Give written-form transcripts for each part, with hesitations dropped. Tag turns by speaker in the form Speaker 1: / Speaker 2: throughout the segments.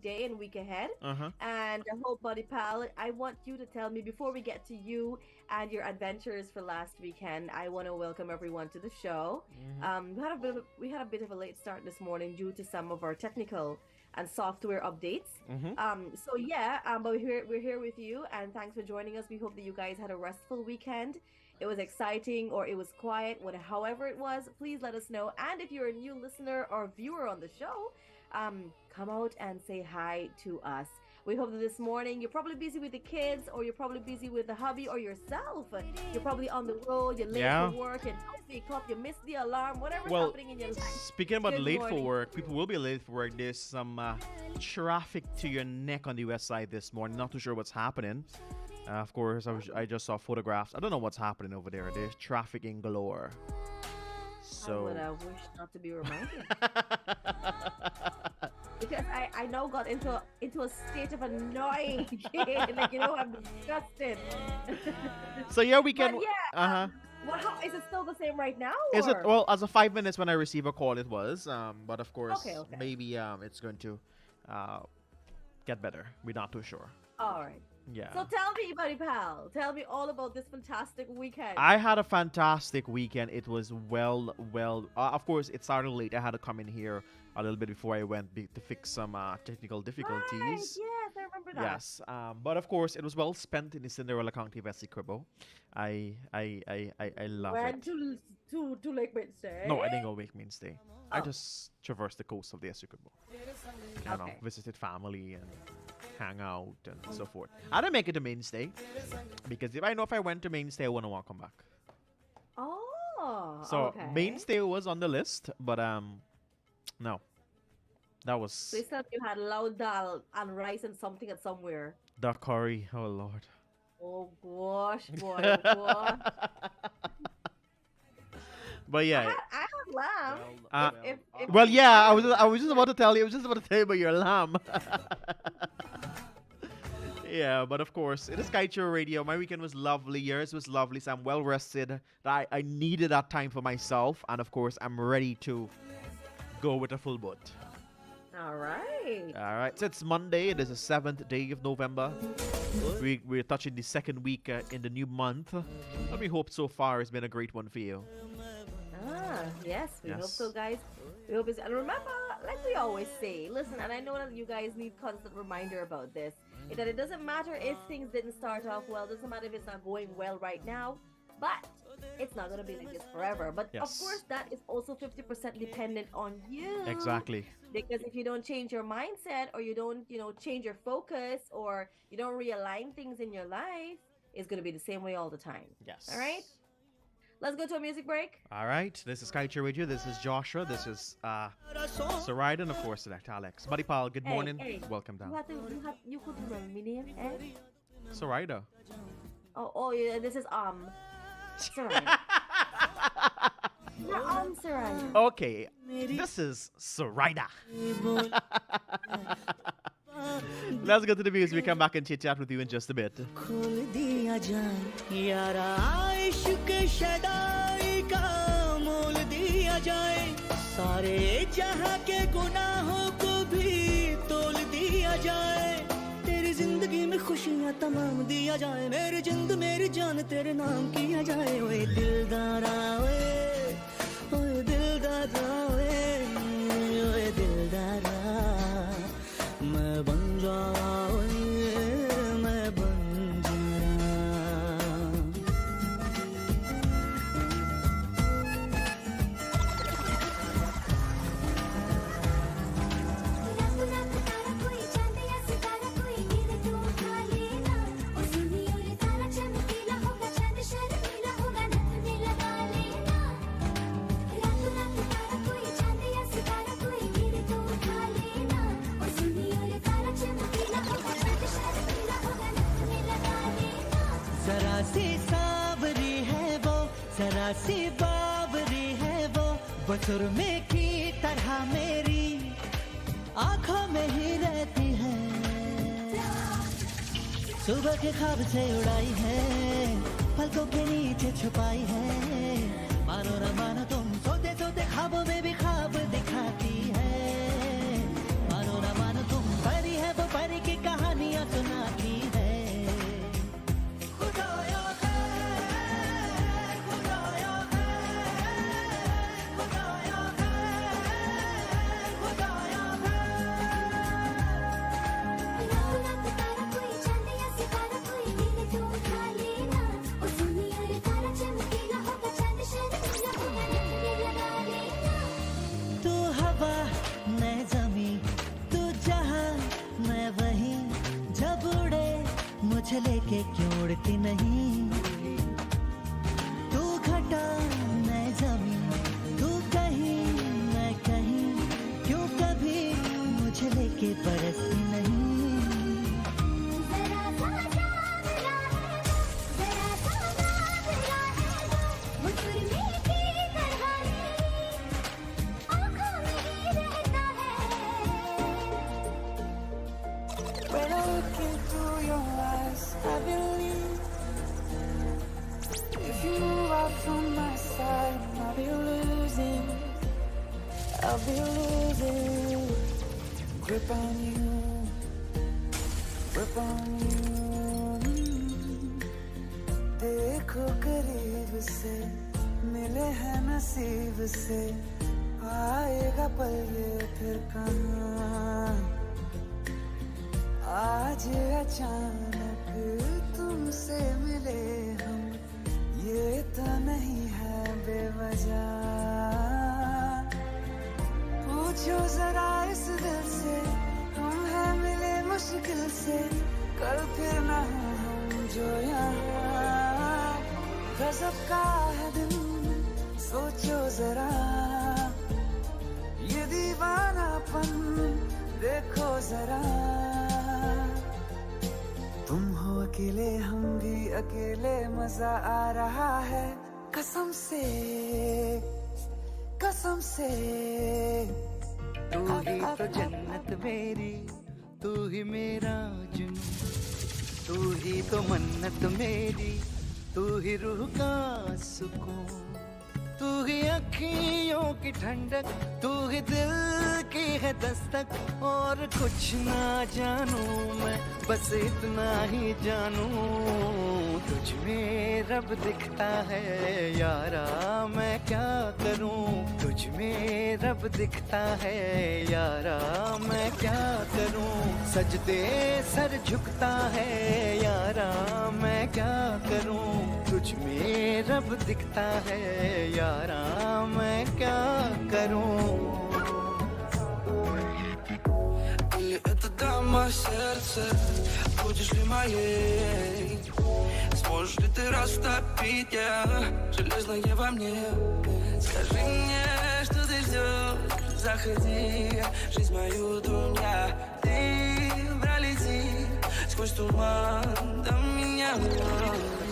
Speaker 1: day and week ahead. And I hope, Buddy Pal, I want you to tell me before we get to you and your adventures for last weekend. I want to welcome everyone to the show. We had a bit of a late start this morning due to some of our technical and software updates. But we're here with you, and thanks for joining us. We hope that you guys had a restful weekend. It was exciting or it was quiet, however it was. Please let us know. And if you're a new listener or viewer on the show, come out and say hi to us. We hope that this morning you're probably busy with the kids, or you're probably busy with the hubby or yourself. You're probably on the road, you're late for work, and don't wake up, you missed the alarm, whatever's happening in your life.
Speaker 2: Speaking about
Speaker 1: Good
Speaker 2: late
Speaker 1: morning.
Speaker 2: for work, people will be late for work. There's some traffic to your neck on the west side this morning. Not too sure what's happening. Of course, I just saw photographs. I don't know what's happening over there. There's traffic in galore. So
Speaker 1: I wish not to be reminded. Because I now got into a state of annoying I'm disgusted.
Speaker 2: so yeah, we can.
Speaker 1: But how is it still the same right now?
Speaker 2: Is it
Speaker 1: or-
Speaker 2: well as of 5 minutes when I receive a call? It was, but of course,
Speaker 1: Okay.
Speaker 2: maybe it's going to get better. We're not too sure.
Speaker 1: All right.
Speaker 2: Yeah.
Speaker 1: So tell me, Buddy Pal. Tell me all about this fantastic weekend.
Speaker 2: I had a fantastic weekend. It was well. Of course, it started late. I had to come in here a little bit before I went to fix some technical difficulties.
Speaker 1: Right, yes, I remember that.
Speaker 2: Yes, but of course, it was well spent in the Cinderella County Vesi Cribbo. I love
Speaker 1: Went
Speaker 2: it.
Speaker 1: to Lake Wednesday.
Speaker 2: No, I didn't go Wake Mainstay. I
Speaker 1: Oh.
Speaker 2: just traversed the coast of the Essequibo.
Speaker 1: Okay.
Speaker 2: Visited family and hang out and so forth. I didn't make it to Mainstay because if I went to Mainstay, I wouldn't want to come back.
Speaker 1: Oh,
Speaker 2: So
Speaker 1: okay.
Speaker 2: Mainstay was on the list, but no, that was
Speaker 1: So you said you had loud dal and rice and something at somewhere.
Speaker 2: duck curry. Oh Lord.
Speaker 1: Oh gosh, boy, oh, boy.
Speaker 2: But yeah.
Speaker 1: I have lamb. If
Speaker 2: Well, yeah, I was just about to tell you. I was just about to tell you about your lamb. Yeah, but of course, it is Kaieteur Radio. My weekend was lovely. Yours was lovely. So I'm well rested. I needed that time for myself, and of course, I'm ready to go with a full boat.
Speaker 1: All right.
Speaker 2: All right. So it's Monday. It is the 7th day of November. We're touching the second week in the new month. And we hope so far it's been a great one for you.
Speaker 1: Yes, we hope
Speaker 2: Yes.
Speaker 1: so, guys. We hope it's, and remember, like we always say, listen, and I know that you guys need constant reminder about this, is that it doesn't matter if things didn't start off well, doesn't matter if it's not going well right now, but it's not going to be like this forever. But
Speaker 2: Yes.
Speaker 1: of course, that is also 50% dependent on you.
Speaker 2: Exactly.
Speaker 1: Because if you don't change your mindset, or you don't, change your focus, or you don't realign things in your life, it's going to be the same way all the time.
Speaker 2: Yes.
Speaker 1: All right? Let's go to a music break.
Speaker 2: All right. This is Kaieteur Radio. This is Joshua. This is Sarida, and of course, Select Alex. Buddy Pal, good morning.
Speaker 1: Hey.
Speaker 2: Welcome down.
Speaker 1: You could remember my name, eh?
Speaker 2: Sarida.
Speaker 1: Oh, yeah, this is Sarai. No, Sarai.
Speaker 2: Okay. This is Sarida. Let's go to the music. We come back and chit chat with you in just a bit.
Speaker 3: खोल दिया जाए यारा इश्क Shaddai का मोल दिया जाए सारे जहां के गुनाहों को भी तोल दिया जाए तेरी जिंदगी में खुशियां तमाम दिया जाए मेरी जिंद मेरी जान तेरे नाम किया जाए ओए दिलदारा ओए दिलदारा ओए दिलदारा मैं बन जाऊं मैं बन जाऊं
Speaker 4: कोई चांद या सितारा कोई गिरे तो उठा लेना ओ सुनियो ये तारा चमकीला होगा चांद शर्मीला होगा नथ में लगा लेना रातों रात तारा कोई चांद या सितारा कोई गिरे तो उठा लेना ओ सुनियो ये तारा चमकीला होगा चांद शर्मीला होगा नथ में लगा लेना
Speaker 3: जरा सी सावरी है वो जरा सी बावरी है वो बसुरमे की तरह मेरी आंखों में ही रहती है सुबह के ख्वाब से उड़ाई है पलकों के नीचे छुपाई है मानो न मानो तुम सोते सोते ख्वाबों में भी ख्वाब दिखाती है मानो न मानो तुम परी मुझे लेके क्यों उड़ती नहीं तू घटा मैं ज़मीन तू कहीं मैं कहीं क्यों कभी मुझे लेके बरसती नहीं
Speaker 5: From my side, I'll be losing grip on you. देखो करीब से मिले हैं नसीब से आएगा पल ये फिर कहाँ आज अचानक तुमसे मिले हम ये तो नहीं है बेवजह पूछो जरा इस दिल से हम हैं मिले मुश्किल से कल फिर ना हो हम जो यहाँ गजब का है दिन सोचो जरा ये दीवानापन देखो जरा तुम हो अकेले हम भी अकेले मजा आ रहा है कसम से
Speaker 3: तू ही तो जन्नत मेरी तू ही मेरा जुनून तू ही तो मन्नत मेरी तू ही रूह का सुकून तू ही अखियों की ठंडक तू ही दिल की है दस्तक और कुछ ना जानूं मैं बस इतना ही जानूं तुझ में रब दिखता है यारा मैं क्या करूं तुझ में रब दिखता है यारा मैं क्या करूं सजदे सर झुकता है यारा मैं क्या करूं तुझ में रब दिखता है यारा मैं क्या करूं
Speaker 5: Или это дама сердце будешь ли моей сможешь ли ты растопить я железное во мне скажи мне что ты ждешь заходи жизнь мою дуня ты пролети сквозь туман до меня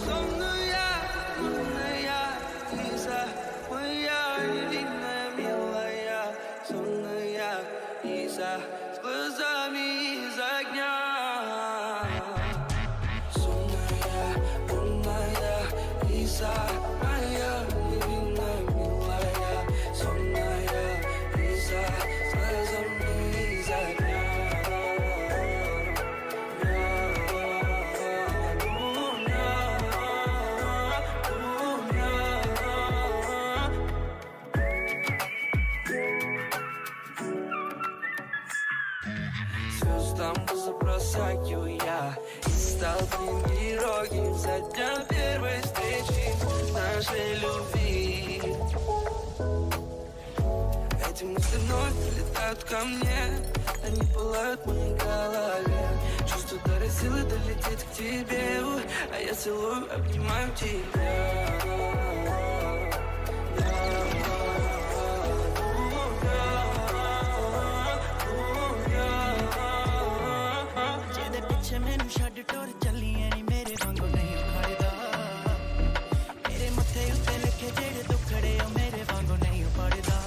Speaker 5: сонная Лиза моя невинная милая сонная Лиза с глазами из огня сонная лунная Лиза моя невинная милая сонная Лиза с глазами из огня Звездам забросаю я и стал героем за дня первой встречи нашей любви. Эти мысли вновь прилетают ко мне, они пылают в моей голове. Чувство дарит силы долететь к тебе, а я целую, обнимаю тебя.
Speaker 3: ਮੈਨੂੰ ਛੱਡ ਟੁਰ ਚੱਲੀਏ ਨੀ ਮੇਰੇ ਵਾਂਗੂ ਨਹੀਂ ਖੜਦਾ ਮੇਰੇ ਮੱਥੇ ਉੱਤੇ ਲਿਖੇ ਜਿਹੜੇ ਦੁੱਖੜੇ ਉਹ ਮੇਰੇ ਵਾਂਗੂ ਨਹੀਂ ਪੜਦਾ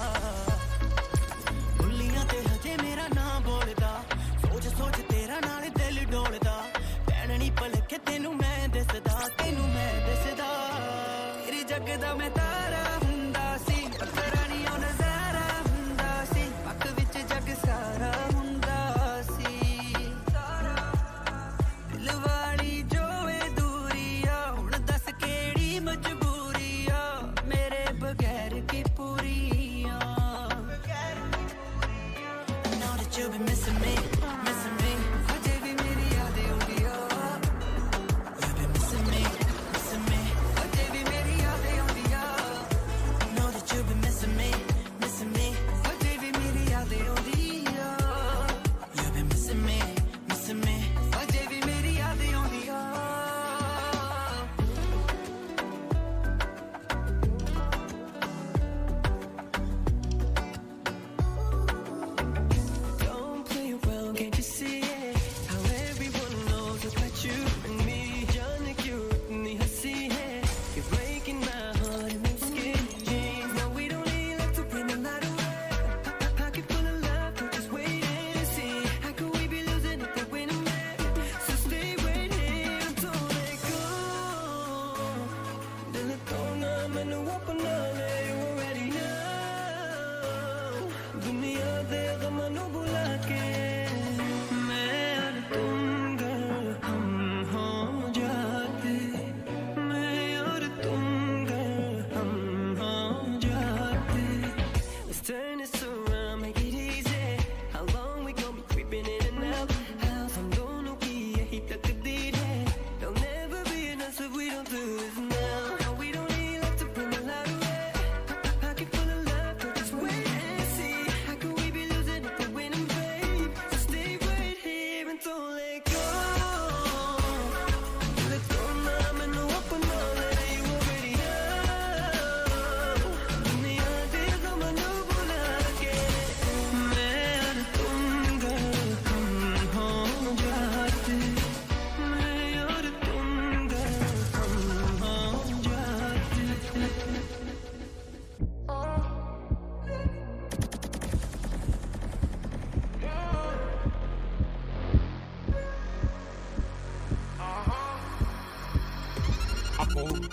Speaker 3: ਬੁੱਲੀਆਂ ਤੇ ਹਜੇ ਮੇਰਾ ਨਾਂ ਬੋਲਦਾ ਸੋਚ ਸੋਚ ਤੇਰਾ ਨਾਲ ਦਿਲ ਡੋਲਦਾ ਪੈਣ ਨੀ ਭਲਕੇ ਤੈਨੂੰ ਮੈਂ ਦਿਸਦਾ ਤੇਰੀ ਜੱਗ ਦਾ ਮੈਂ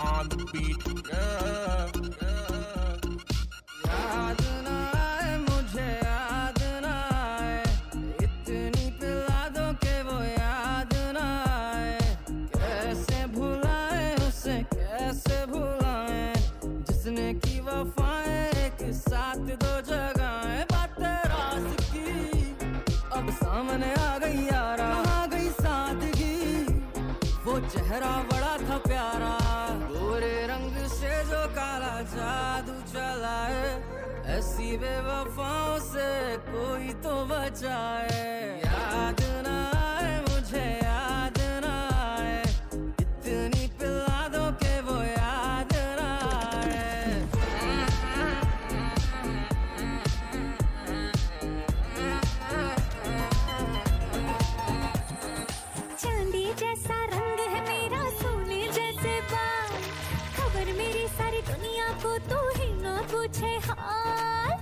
Speaker 5: on the beat. याद ना आए मुझे याद ना आए इतनी पिला दो के वो याद ना आए कैसे भुलाए उसे कैसे भुलाए जिसने की वफाएं एक साथ दो जगहें बातें राज की अब सामने आ गई यारा आ गई सादगी वो चेहरा बड़ा था प्यारा गोरे रंग से जो काला जादू चला है ऐसी बेवफाओं से कोई तो बचाए याद ना आए मुझे याद ना आए इतनी पिला दो के वो याद ना आए
Speaker 4: चांदी जैसा रंग है मेरा सोने जैसे बाल खबर मेरी सारी दुनिया को तू ही ना पूछे हाल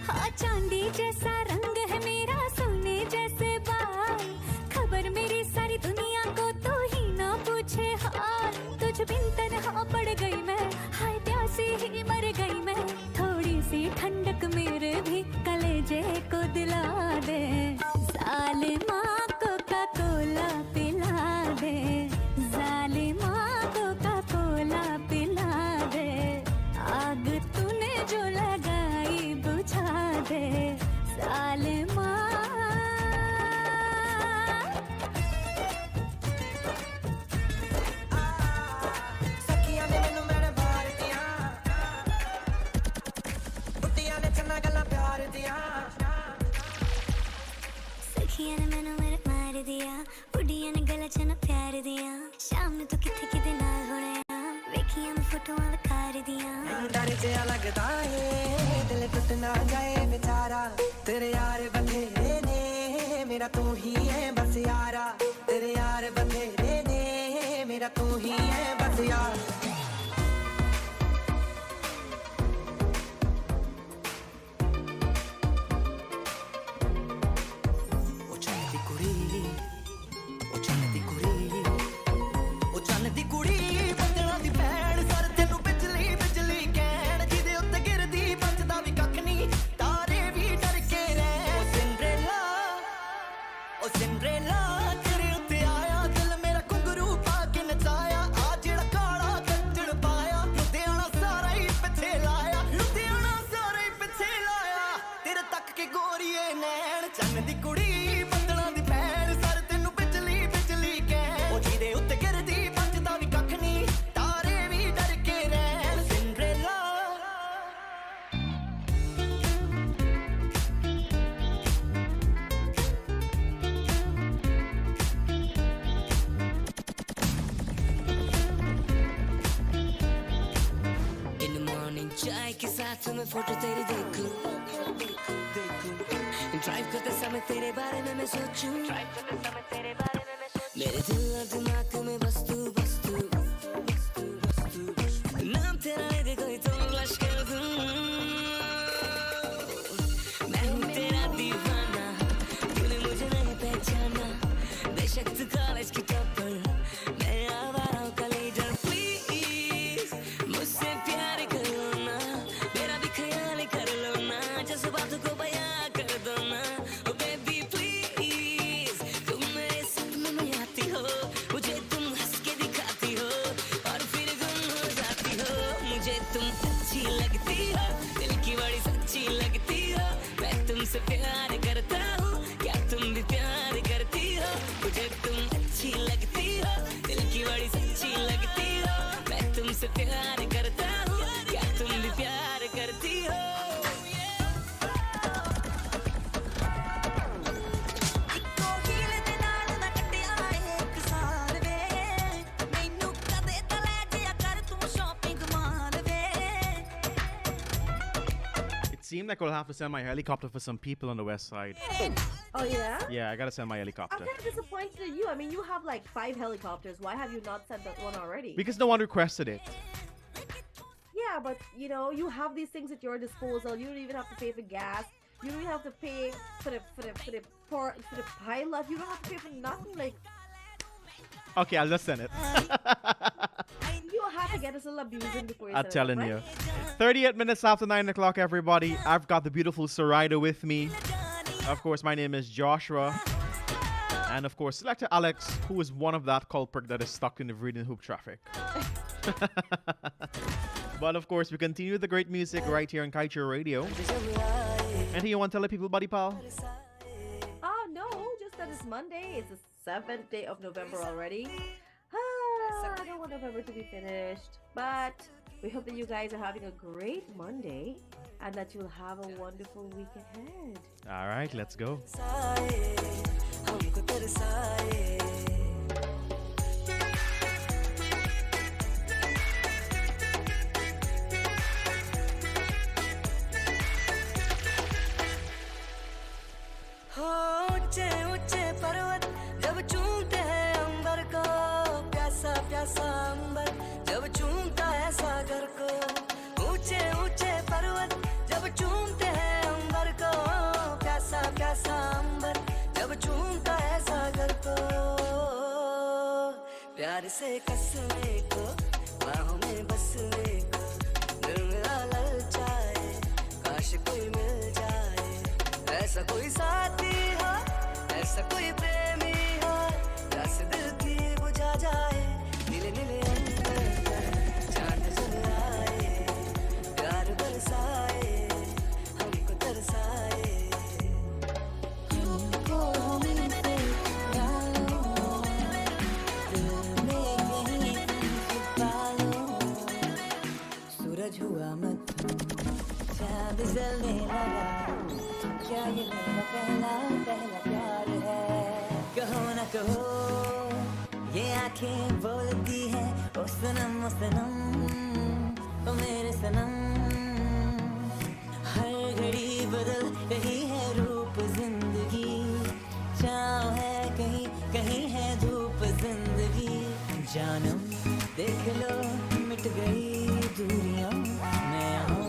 Speaker 4: हाँ चांदी जैसा रंग है मेरा सोने जैसे बाल खबर मेरी सारी दुनिया को तू ही ना पूछे हाल तुझ बिन तन्हा पड़ गई मैं हाय प्यासी ही मर गई मैं थोड़ी सी ठंडक मेरे भी कलेजे को दिला दे जालिमा कोका कोला पिला दे जालिमा कोका कोला पिला दे आग तूने जो लगाई बुझा दे जालिमा
Speaker 5: सखियां ने मैनू मेरे बार दिया बुट्टियां ने चन्ना गल्ला प्यार दिया
Speaker 4: सखियां ने मैनू मेरे मार दिया बुढ़िया ने गला चना प्यार दिया शाम ने तो किथे किते नाल होने आ वेखियां मैं फोटोआं विखार दिया
Speaker 5: डर जिहा लगदा है दिल टुट ना जाए बेचारा तेरे यार बंधेरे ने मेरा तू ही है बस यारा तेरे यार बंधेरे ने मेरा तू ही है बस यार ओ चलती कुड़ी ओ चलती कुड़ी बंदना दी भैण सर तेनू बिजली बिजली कहण जिदे उत्ते गिरदी बचदा भी कख नहीं तारे भी डर के रह ओ सिंड्रेला तेरे उत्ते आया दिल मेरा घुंघरू पा के नचाया आ जेड़ा काला कंजड़ पाया लुधियाना सारा ही पिछे लाया तेरे तक के गोरीए नैण चन्न दी कुड़ी बंदना दी भैण सर तेनू बिजली बिजली कहण ओ जिदे उत्ते गिरदी बचदा भी कख नहीं तारे भी डर के रहण सिंड्रेला इन मॉर्निंग चाय के साथ मैं फोटो तेरी देखूं ड्राइव करते समय तेरे बारे में मैं सोचूं मेरे दिल और दिमाग में वस्तु नाम तेरा ले कोई तो फ्लैश कर दूं मैं हूँ तेरा दीवाना तूने मुझे नहीं पहचाना बेशक तू कॉलेज की टॉपर मैं आवारा हूँ कॉलेजर प्लीज मुझसे प्यार कर लो ना मेरा भी ख्याल कर लो ना जज्बातों को बयां कर दो ना ओ बेबी प्लीज तुम मेरे सपनों में आती हो मुझे तुम हंस के दिखाती हो और फिर गुम हो जाती हो मुझे तुम अच्छी लगती हो दिल की बड़ी सच्ची लगती हो मैं तुमसे प्यार करता हूँ क्या तुम भी प्यार करती हो मुझे तुम अच्छी लगती हो दिल की बड़ी सच्ची लगती हो मैं तुमसे प्यार करता हूँ क्या तुम भी प्यार करती हो इक्को हील दे नाल ना कटिया एक साल वे मैनू कदे तले जिया कर तू shopping mall way
Speaker 2: It seemed like I'll have to send my helicopter for some people on the west side.
Speaker 1: Oh yeah?
Speaker 2: Yeah, I gotta send my
Speaker 1: I'm
Speaker 2: helicopter.
Speaker 1: kind of disappointed in you. I mean, you have like 5 helicopters. Why have you not sent that one already?
Speaker 2: Because no one requested it.
Speaker 1: Yeah, but you know, you have these things at your disposal. You don't even have to pay for gas. You don't even have to pay for the pilot. You don't have to pay for nothing. Like,
Speaker 2: Okay, I'll just send it.
Speaker 1: You have to get us a little abusing before you
Speaker 2: I'm
Speaker 1: send it
Speaker 2: telling
Speaker 1: up,
Speaker 2: you.
Speaker 1: right?
Speaker 2: 38 minutes after 9 o'clock, everybody. I've got the beautiful Sarida with me. Of course, my name is Joshua. And of course, Selector Alex, who is one of that culprit that is stuck in the reading hoop traffic. But of course, we continue with the great music right here on Kaieteur Radio. Anything you want to tell the people, buddy pal?
Speaker 1: Oh, no, just that it's Monday. It's the 7th day of November already. I don't want November to be finished. But we hope that you guys are having a great Monday and that you'll have a wonderful week ahead.
Speaker 2: All right, let's go.
Speaker 3: ऊंचे ऊंचे पर्वत जब चूमते हैं अंबर को प्यासा प्यासा अंबर जब चूमता है सागर को ऊंचे ऊंचे पर्वत जब चूमते हैं अंबर को प्यासा प्यासा अंबर जब चूमता है सागर को प्यार से कसने को बाहों में बसने को दिल मेरा ललचाए काश कोई मिल जाए ऐसा कोई साथी हो ऐसा कोई प्रेमी हो प्यास दिल की बुझा जाए नीले नीले अंबर चांद जल आए प्यार बरसाए हमको तरसाए तुमको मिलते डालो दिल में कहीं छुपा लो सूरज हुआ मत चांद जलने लगा क्या ये मेरा पहला पहला प्यार है कहो ना कहो ये आंखें बोलती हैं ओ सनम ओ मेरे सनम हर घड़ी बदल रही है रूप जिंदगी छाँव है कहीं कहीं है धूप जिंदगी जानम देख लो मिट गई दूरियां मैं हूँ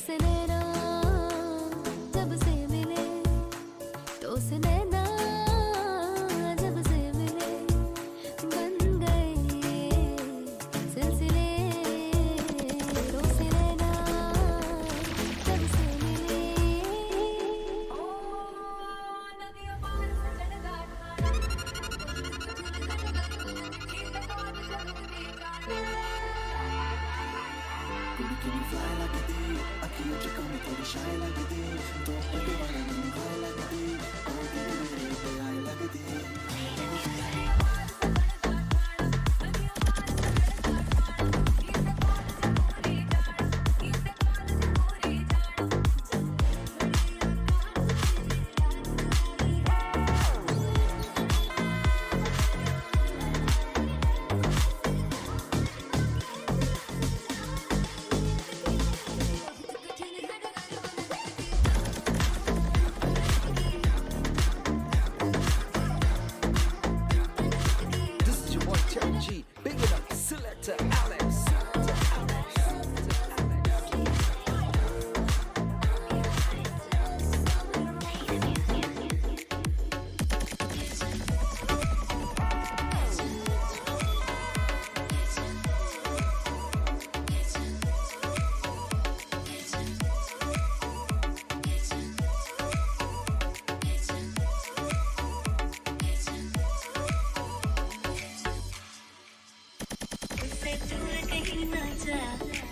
Speaker 4: से नैना जब से मिले तो से नैना जब से मिले बन गए सिलसिले तो से नैना जब से मिले नदियों पार सजन घाट
Speaker 3: Can you fly like a bee? अखियों च कमी थोड़ी शाय लगदी तो पटे वाला नहीं खाए लगदी और तेरे मेरे पे आए लगदी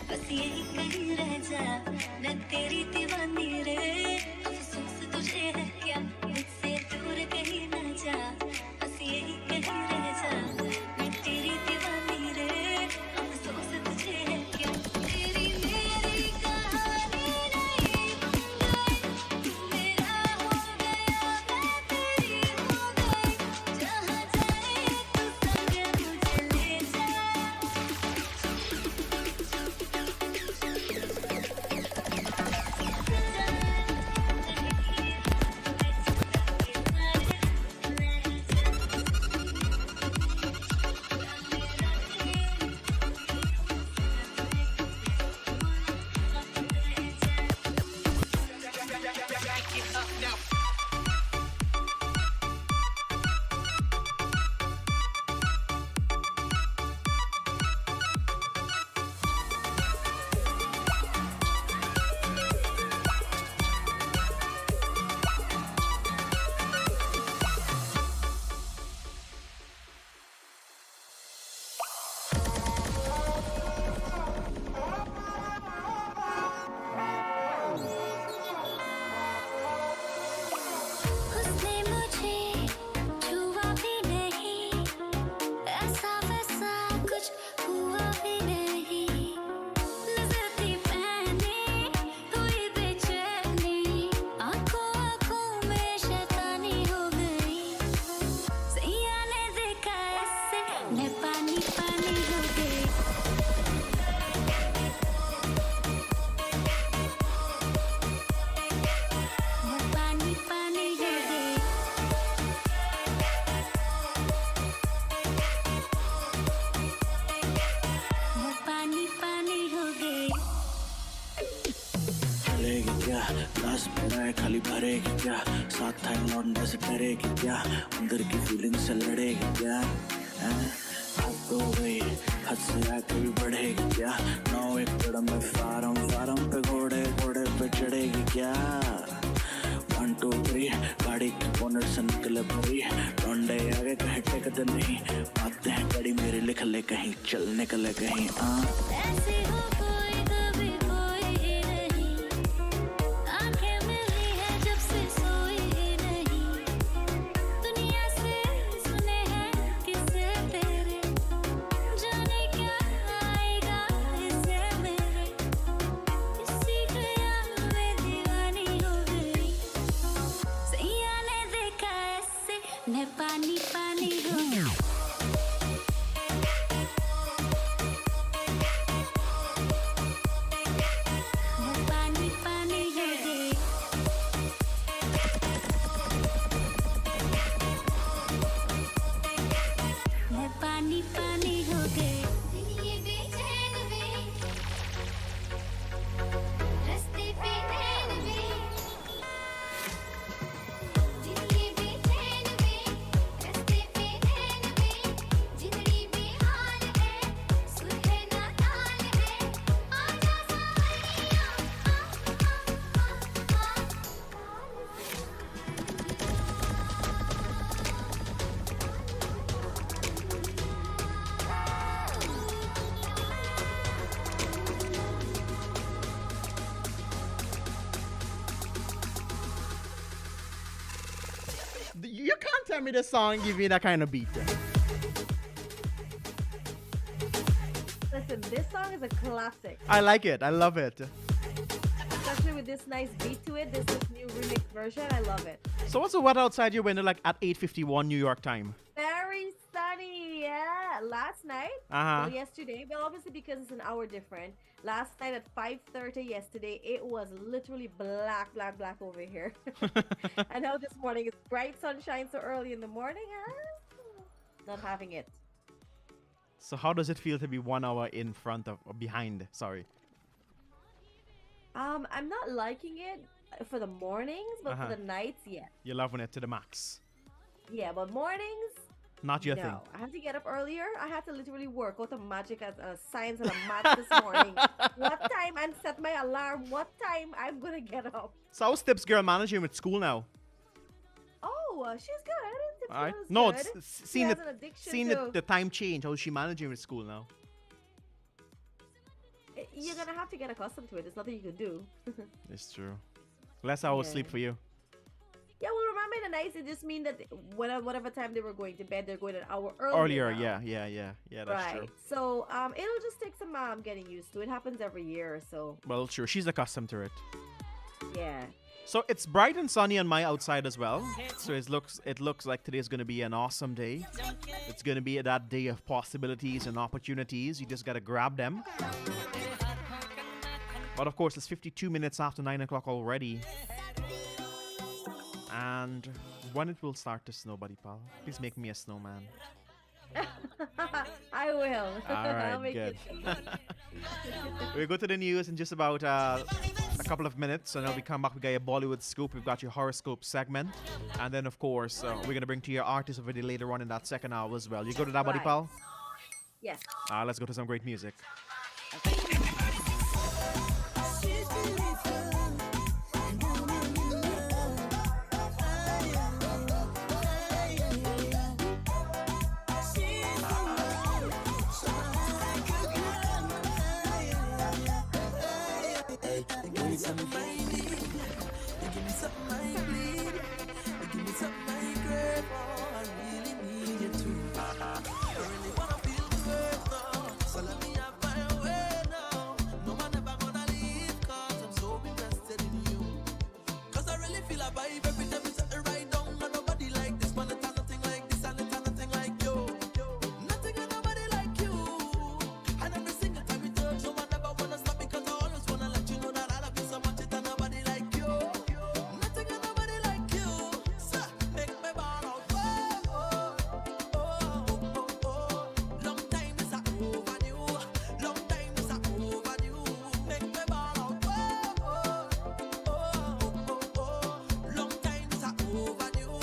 Speaker 4: बस यही कहीं रह जा मैं तेरी दीवानी रे अफसोस तुझे है क्या मुझसे दूर कहीं ना जा बस यही कहीं रह जा मैं तेरी दीवानी रे अफसोस तुझे है क्या तेरी मेरी कहानी नहीं बन गई तू मेरा हो गया मैं तेरी हो गई जहाँ जाए तू संग मुझे ले जा उसने मुझे छुआ भी नहीं ऐसा वैसा कुछ हुआ भी नहीं नजर थी पहने हुई बेचैनी आंखों आंखों में शैतानी हो गई सैया ने देखा ऐसे मैं पानी पानी हो गई मैं पानी पानी हो गई मैं पानी पानी हो गई
Speaker 3: चलेगी क्या ग्लास मेरा है खाली भरेगी क्या साथ टाइम लौटने से डरेगी क्या अंदर की फीलिंग से लड़ेगी क्या हाथ तो गई हद से आके भी बढ़ेगी क्या 9 एकड़ में फार्म पे घोड़े पे चढ़ेगी क्या 1 2 3 गाड़ी के बोनट से निकले भरी डोंडे आगे कहीं टेकते नहीं बातें हैं बड़ी मेरी लिख ले कहीं चल निकले कहीं
Speaker 4: ऐसी हो कोई कभी कोई ही नहीं आंखें मिली है जब से सोई ही नहीं दुनिया से सुने हैं किस्से तेरे जाने क्या आएगा इससे मेरे इसी ख्याल में दीवानी हो गई सैया ने देखा ऐसे मैं पानी पानी हो गई
Speaker 2: You can't tell me this song give you that kind of beat.
Speaker 1: Listen, this song is a classic.
Speaker 2: I like it. I love it.
Speaker 1: Especially with this nice beat to it. This is new remix version. I love it.
Speaker 2: So what's the weather outside your window like at 8:51 New York time?
Speaker 1: Very sunny, yeah. Last night,
Speaker 2: Uh-huh.
Speaker 1: well, yesterday, well, obviously because it's an hour different. Last night at 5:30 yesterday, it was literally black over here. And now this morning it's bright sunshine so early in the morning. Not having it.
Speaker 2: So how does it feel to be 1 hour in front of or behind? Sorry.
Speaker 1: I'm not liking it for the mornings, but
Speaker 2: Uh-huh.
Speaker 1: for the nights, yeah.
Speaker 2: You're loving it to the max.
Speaker 1: Yeah, but mornings,
Speaker 2: Not your
Speaker 1: no.
Speaker 2: thing.
Speaker 1: I have to get up earlier. I had to literally work out a magic as a science and a math this morning. What time and set my alarm? What time I'm gonna get up?
Speaker 2: So how's Tips girl managing with school now?
Speaker 1: Oh, she's good. Tips
Speaker 2: All right.
Speaker 1: girl is
Speaker 2: No,
Speaker 1: good.
Speaker 2: it's
Speaker 1: She has an addiction
Speaker 2: seeing
Speaker 1: to-
Speaker 2: the time change. How's she managing with school now?
Speaker 1: You're gonna have to get accustomed to it. There's nothing you can do.
Speaker 2: It's true. Less hours
Speaker 1: Yeah.
Speaker 2: sleep for you.
Speaker 1: Yeah, well, remember the nights. It just mean that whatever time they were going to bed, they're going an hour earlier.
Speaker 2: Earlier,
Speaker 1: now.
Speaker 2: yeah. That's
Speaker 1: Right.
Speaker 2: true.
Speaker 1: So it'll just take some getting used to. It happens every year, so
Speaker 2: Well, sure. She's accustomed to it.
Speaker 1: yeah.
Speaker 2: So it's bright and sunny on my outside as well. So it looks like today's gonna be an awesome day. It's gonna be that day of possibilities and opportunities. You just gotta grab them. But of course, it's 52 minutes after 9 o'clock already. And when it will start to snow, buddy pal? Please make me a snowman.
Speaker 1: I will.
Speaker 2: All
Speaker 1: I'll
Speaker 2: right,
Speaker 1: make
Speaker 2: good.
Speaker 1: it.
Speaker 2: We'll go to the news in just about a couple of minutes, and then we come back. We got your Bollywood scoop. We've got your horoscope segment, and then of course we're gonna bring to your artist of the day later on in that second hour as well. You go to that, buddy
Speaker 1: Right.
Speaker 2: pal.
Speaker 1: Yes.
Speaker 2: Let's go to some great music.
Speaker 3: Give me something I need. You give me something I bleed. You give me something I crave. Oh, I really need you to. I really wanna feel the world now. So let me have my way now. No one ever gonna leave, 'cause I'm so invested in you. 'Cause I really feel a vibe every time you set it right down. And nobody like this, man. It's nothing like this, and it's nothing like you. Nothing and nobody like you. And every single time we touch, no one ever wanna stop, because I always wanna let you know that I love you so much. It's nobody like you. Nothing and nobody like you. So make me ball out. Oh, oh, oh, oh, oh. Long time is overdue. Long time is overdue. Make me ball out. Oh, oh, oh, oh, oh. Long time is overdue.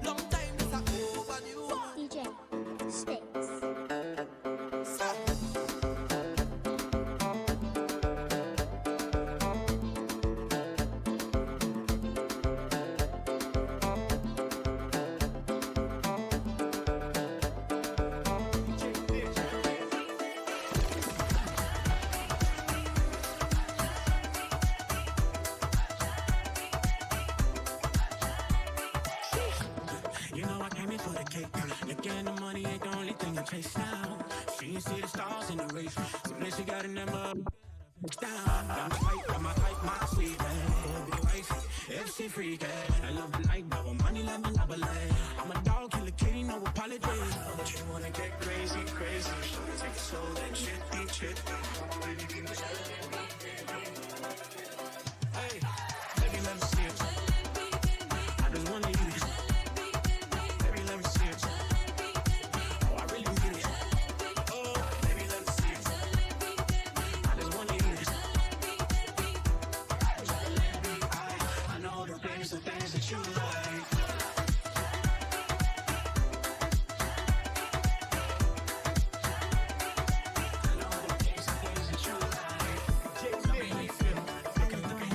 Speaker 3: Long time is overdue.
Speaker 4: DJ Sticks.
Speaker 6: You know I came in for the cake. Again, the money ain't the only thing I chase now. She ain't see the stars in the race. So then she got in them down. Got my type, my sweet baby wifey. If she freaky, I love the night, but money like my love a leg. I'm a dog, kill a kitty, no apology. But you wanna get crazy, crazy. Take it slow, then chippy, chippy. Hey, baby, let me see it. I just wanna use it. Baby, let me see it. Oh, I really need it. Oh, baby, let me see it. I just wanna use it. I know the things that you like. I know the things that you like. Make me feel.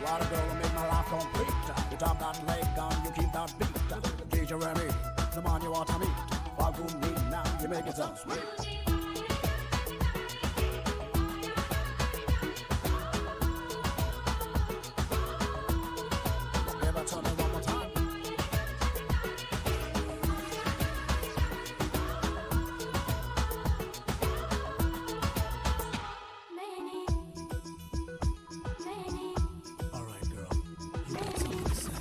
Speaker 7: What a girl will make my life complete. You tap that leg down, you keep that beat. Kaieteur Radio, the man you want to meet. Walk with me now, you make it sound sweet. Give it to me one more time. All right, girl, you got something to say.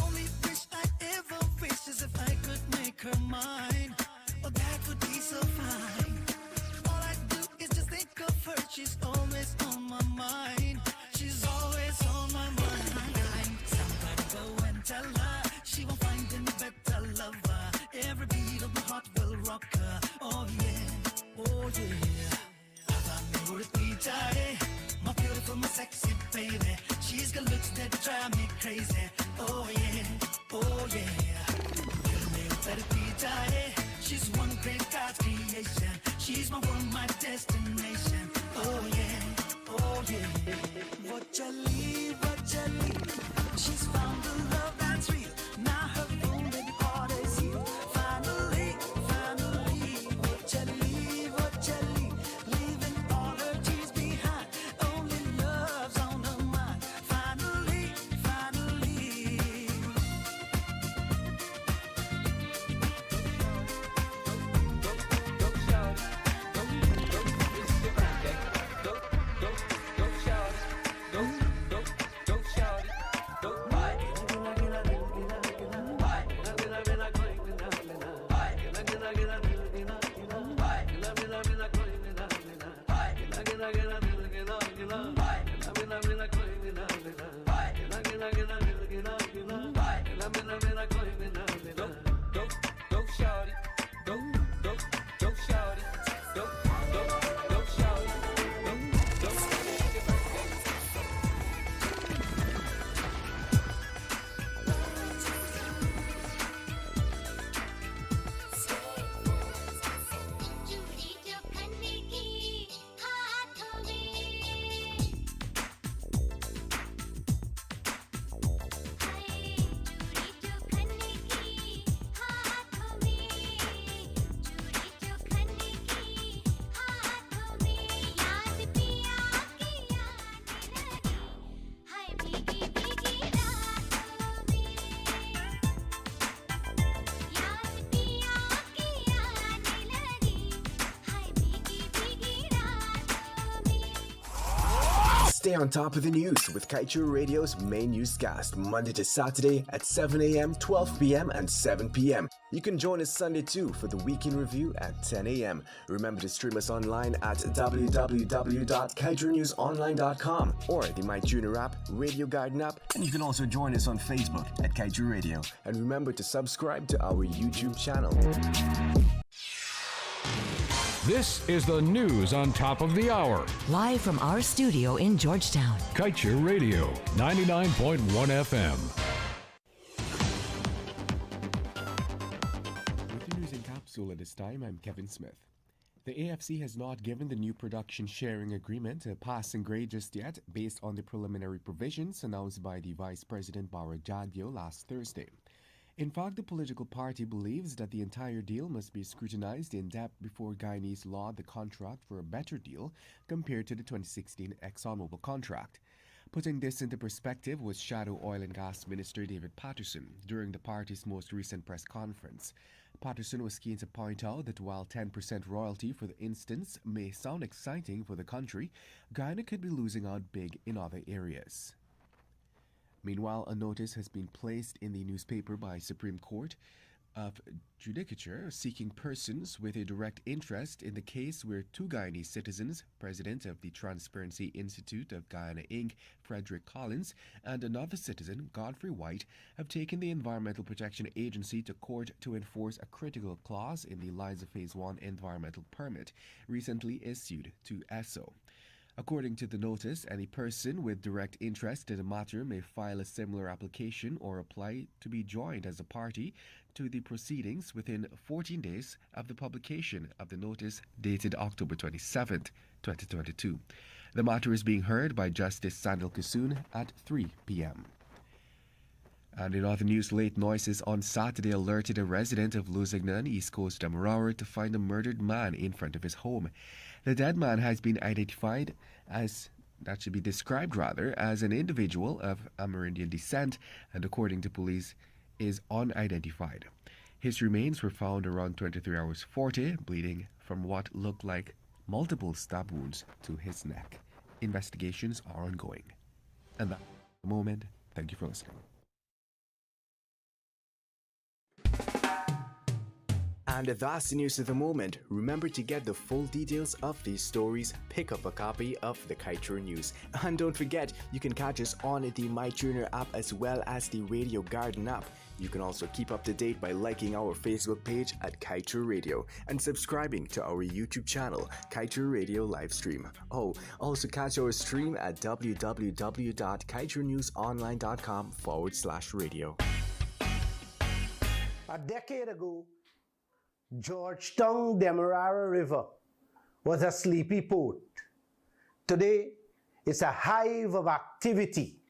Speaker 3: Only wish I ever wish is if I could make her mine. Oh, that would be so fine. All I do is just think of her. She's always on my mind. She's always on my mind. Somebody go and tell her she won't find any better lover. Every beat of my heart will rock her. Oh yeah, oh yeah. My beautiful, my sexy baby. She's got looks that drive me crazy. Oh yeah, oh yeah. She's one great God's creation. She's my world, my destination. Oh yeah, oh yeah. What you leave, she's found the love that's real. Now her wounded heart is healed. Finally, what you leave, leaving all her tears behind. Only love's on her mind. Finally.
Speaker 8: Stay on top of the news with Kaieteur Radio's main newscast, Monday to Saturday at 7 a.m., 12 p.m., and 7 p.m. You can join us Sunday too for the Weekend Review at 10 a.m. Remember to stream us online at www.kaieteurnewsonline.com or the MyTuner app, Radio Garden app, and you can also join us on Facebook at Kaieteur Radio. And remember to subscribe to our YouTube channel.
Speaker 9: This is the news on top of the hour.
Speaker 10: Live from our studio in Georgetown.
Speaker 9: Kaieteur Radio, 99.1 FM.
Speaker 11: With the news in capsule at this time, I'm Kevin Smith. The AFC has not given the new production sharing agreement a passing grade just yet, based on the preliminary provisions announced by the Vice President Baro Jagdeo last Thursday. In fact, the political party believes that the entire deal must be scrutinized in depth before Guyanese laud the contract for a better deal compared to the 2016 ExxonMobil contract. Putting this into perspective was Shadow Oil and Gas Minister David Patterson during the party's most recent press conference. Patterson was keen to point out that while 10% royalty for the instance may sound exciting for the country, Guyana could be losing out big in other areas. Meanwhile, a notice has been placed in the newspaper by Supreme Court of Judicature seeking persons with a direct interest in the case where two Guyanese citizens, president of the Transparency Institute of Guyana Inc., Frederick Collins, and another citizen, Godfrey White, have taken the Environmental Protection Agency to court to enforce a critical clause in the Liza Phase 1 environmental permit recently issued to ESSO. According to the notice, any person with direct interest in the matter may file a similar application or apply to be joined as a party to the proceedings within 14 days of the publication of the notice dated October 27, 2022. The matter is being heard by Justice Sandal Kusun at 3 p.m. And in other news, late noises on Saturday alerted a resident of Lusignan, East Coast Demerara, to find a murdered man in front of his home. The dead man has been identified as, as an individual of Amerindian descent and, according to police, is unidentified. His remains were found around 23 hours 40, bleeding from what looked like multiple stab wounds to his neck. Investigations are ongoing. And that's the moment. Thank you for listening.
Speaker 8: And that's the news of the moment. Remember to get the full details of these stories, pick up a copy of the Kaieteur News. And don't forget, you can catch us on the MyTuner app as well as the Radio Garden app. You can also keep up to date by liking our Facebook page at Kaieteur Radio and subscribing to our YouTube channel, Kaieteur Radio Livestream. Oh, also catch our stream at www.kaieteurnewsonline.com/radio.
Speaker 12: A decade ago, Georgetown Demerara River was a sleepy port. Today, it's a hive of activity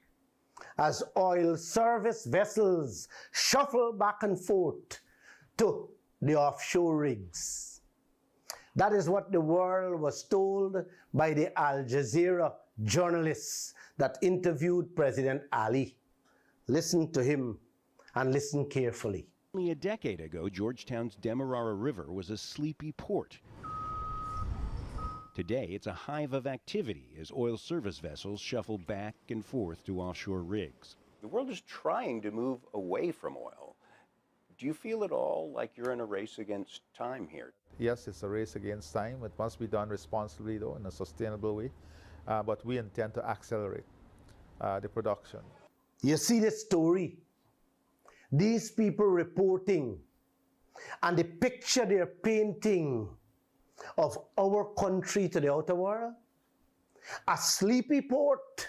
Speaker 12: as oil service vessels shuffle back and forth to the offshore rigs. That is what the world was told by the Al Jazeera journalists that interviewed President Ali. Listen to him and listen carefully.
Speaker 13: Only a decade ago, Georgetown's Demerara River was a sleepy port. Today, it's a hive of activity as oil service vessels shuffle back and forth to offshore rigs.
Speaker 14: The world is trying to move away from oil. Do you feel at all like you're in a race against time here?
Speaker 15: Yes, it's a race against time. It must be done responsibly, though, in a sustainable way. But we intend to accelerate the production.
Speaker 12: You see the story? These people reporting and the picture they're painting of our country to the outer world, a sleepy port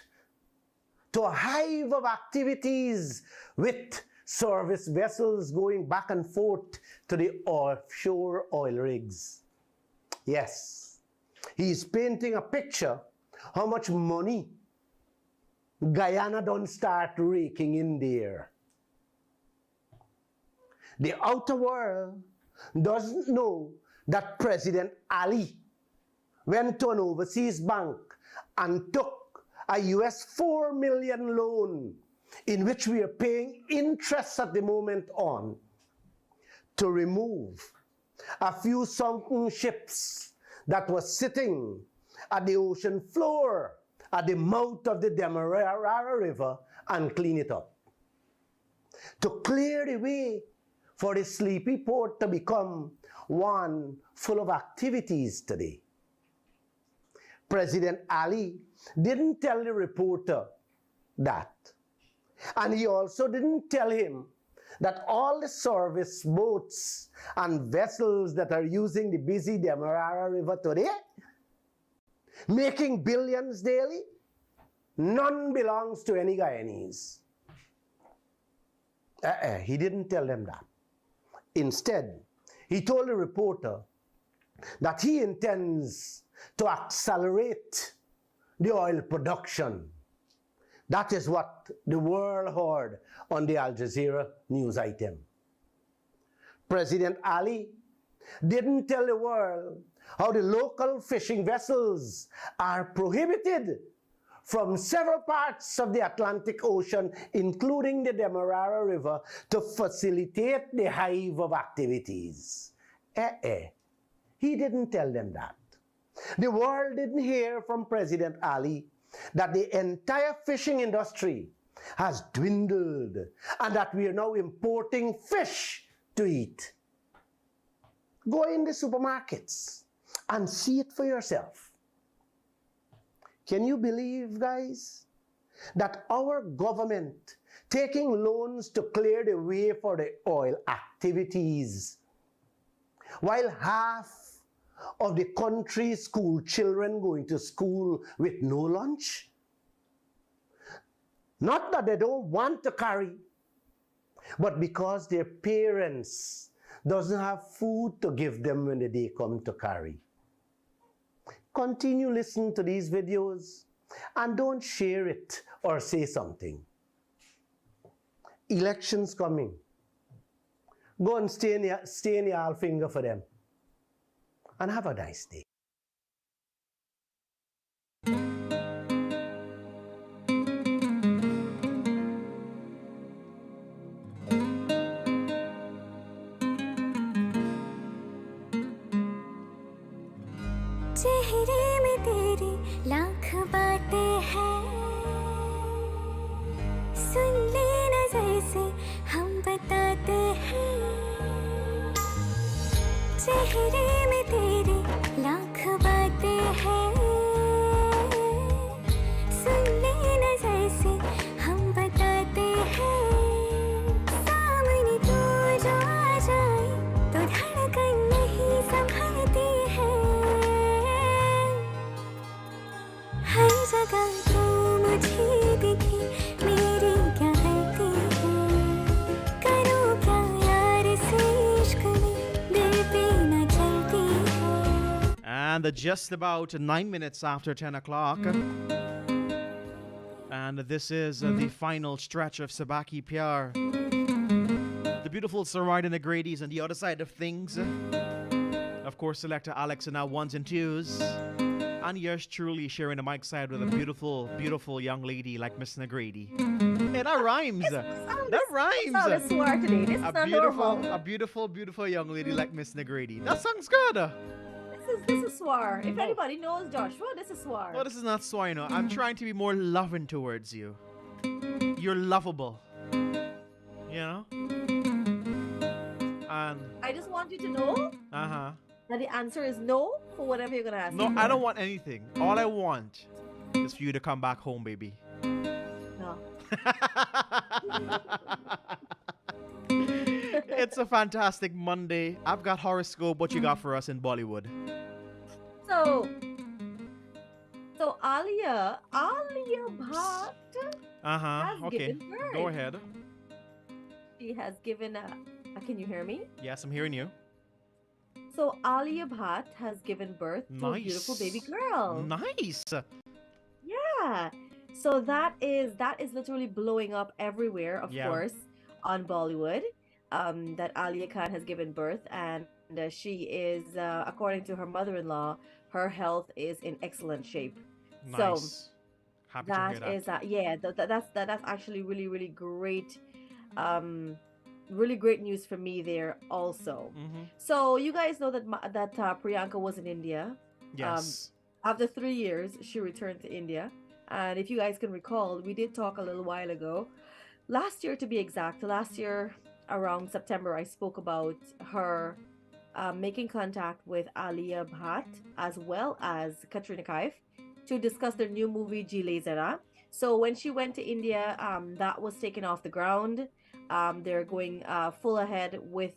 Speaker 12: to a hive of activities with service vessels going back and forth to the offshore oil rigs. Yes, he's painting a picture how much money Guyana don't start raking in there. The outer world doesn't know that President Ali went to an overseas bank and took a US $4 million loan in which we are paying interest at the moment on to remove a few sunken ships that were sitting at the ocean floor at the mouth of the Demerara River and clean it up. To clear the way for the sleepy port to become one full of activities today. President Ali didn't tell the reporter that. And he also didn't tell him that all the service boats and vessels that are using the busy Demerara River today, making billions daily, none belongs to any Guyanese. He didn't tell them that. Instead, he told the reporter that he intends to accelerate the oil production. That is what the world heard on the Al Jazeera news item. President Ali didn't tell the world how the local fishing vessels are prohibited from several parts of the Atlantic Ocean, including the Demerara River, to facilitate the hive of activities. He didn't tell them that. The world didn't hear from President Ali that the entire fishing industry has dwindled and that we are now importing fish to eat. Go in the supermarkets and see it for yourself. Can you believe, guys, that our government taking loans to clear the way for the oil activities, while half of the country's school children going to school with no lunch? Not that they don't want to carry, but because their parents doesn't have food to give them when the day come to carry. Continue listening to these videos and don't share it or say something. Elections coming. Go and stay in your finger for them. And have a nice day.
Speaker 4: चेहरे में तेरी लाख बातें हैं, सुन ले नजर से हम बताते हैं। चेहरे में तेरी लाख बातें हैं, सुन ले नजर से हम बताते हैं। सामने तू जो आ जाए तो धड़कन नहीं संभलती है। हर जगह तू मुझे दिखी, मेरी क्या गलती है? करूँ क्या यार से इश्क में, दिल पे न चलती है।
Speaker 2: And just about 9 minutes after 10 o'clock. And this is the final stretch of Sabaki Pyar. The beautiful Saride Nagradis on the other side of things. Of course, selector Alex and now ones and twos. And yours truly sharing the mic side with a beautiful, beautiful young lady like Miss Nagrady. Hey, that rhymes. That rhymes.
Speaker 1: It's not a swear today. This is not normal.
Speaker 2: A beautiful, beautiful young lady like Miss Nagrady. That song's good.
Speaker 1: This is swar. If anybody knows Joshua, this is swar.
Speaker 2: Well, this is not swar, you know. I'm trying to be more loving towards you. You're lovable. You know? And
Speaker 1: I just want you to know that the answer is no for whatever you're going to ask
Speaker 2: no,
Speaker 1: me.
Speaker 2: I don't want anything. All I want is for you to come back home, baby.
Speaker 1: No.
Speaker 2: It's a fantastic Monday. I've got horoscope. What you got for us in Bollywood?
Speaker 1: So Alia Bhatt has
Speaker 2: Okay.
Speaker 1: given birth.
Speaker 2: Go ahead.
Speaker 1: She has given a can you hear me?
Speaker 2: Yes, I'm hearing you.
Speaker 1: So Alia Bhatt has given birth to a beautiful baby girl.
Speaker 2: Nice.
Speaker 1: Yeah. So that is literally blowing up everywhere, of course, on Bollywood. That Alia Khan has given birth, and she is, according to her mother-in-law, her health is in excellent shape.
Speaker 2: Nice.
Speaker 1: So
Speaker 2: happy to hear that.
Speaker 1: That's actually really, really great. Really great news for me there also. So you guys know that Priyanka was in India.
Speaker 2: Yes.
Speaker 1: After 3 years, she returned to India. And if you guys can recall, we did talk a little while ago. Last year, to be exact, last year around September, I spoke about her making contact with Alia Bhatt as well as Katrina Kaif to discuss their new movie, Jile Zara. So when she went to India, that was taken off the ground. They're going full ahead with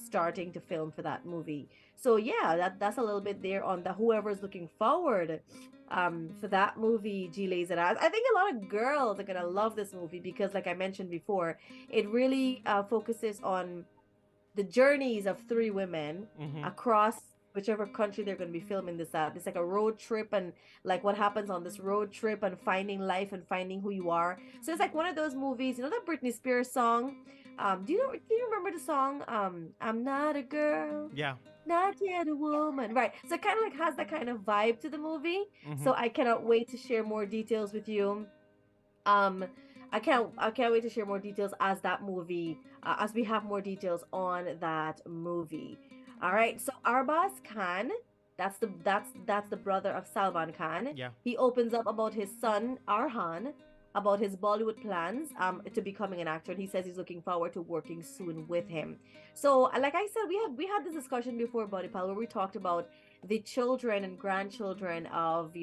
Speaker 1: starting to film for that movie. So yeah, that's a little bit there on the whoever's looking forward for that movie, Jile Zara. I think a lot of girls are gonna love this movie because, like I mentioned before, it really focuses on the journeys of three women across whichever country they're going to be filming this at. It's like a road trip and like what happens on this road trip and finding life and finding who you are. So it's like one of those movies, you know that Britney Spears song? Do you remember the song I'm Not a Girl?
Speaker 2: Yeah.
Speaker 1: Not yet a woman. Right. So it kind of like has that kind of vibe to the movie. So I cannot wait to share more details with you. Um, I can't wait to share more details as that movie, as we have more details on that movie. All right. So Arbaz Khan, that's the brother of Salman Khan.
Speaker 2: Yeah.
Speaker 1: He opens up about his son Arhan, about his Bollywood plans to becoming an actor, and he says he's looking forward to working soon with him. So, like I said, we had this discussion before, Body Pal, where we talked about the children and grandchildren of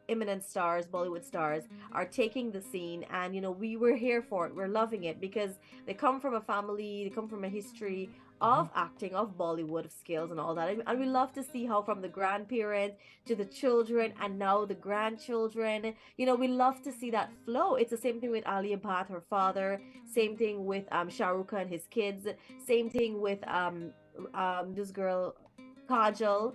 Speaker 1: imminent stars, Bollywood stars, are taking the scene, and we were here for it. We're loving it because they come from a family, they come from a history of acting, of Bollywood, of skills and all that. And we love to see how from the grandparents to the children and now the grandchildren, we love to see that flow. It's the same thing with Alia Bhatt, her father, same thing with Shah Rukh Khan, his kids, same thing with this girl Kajal.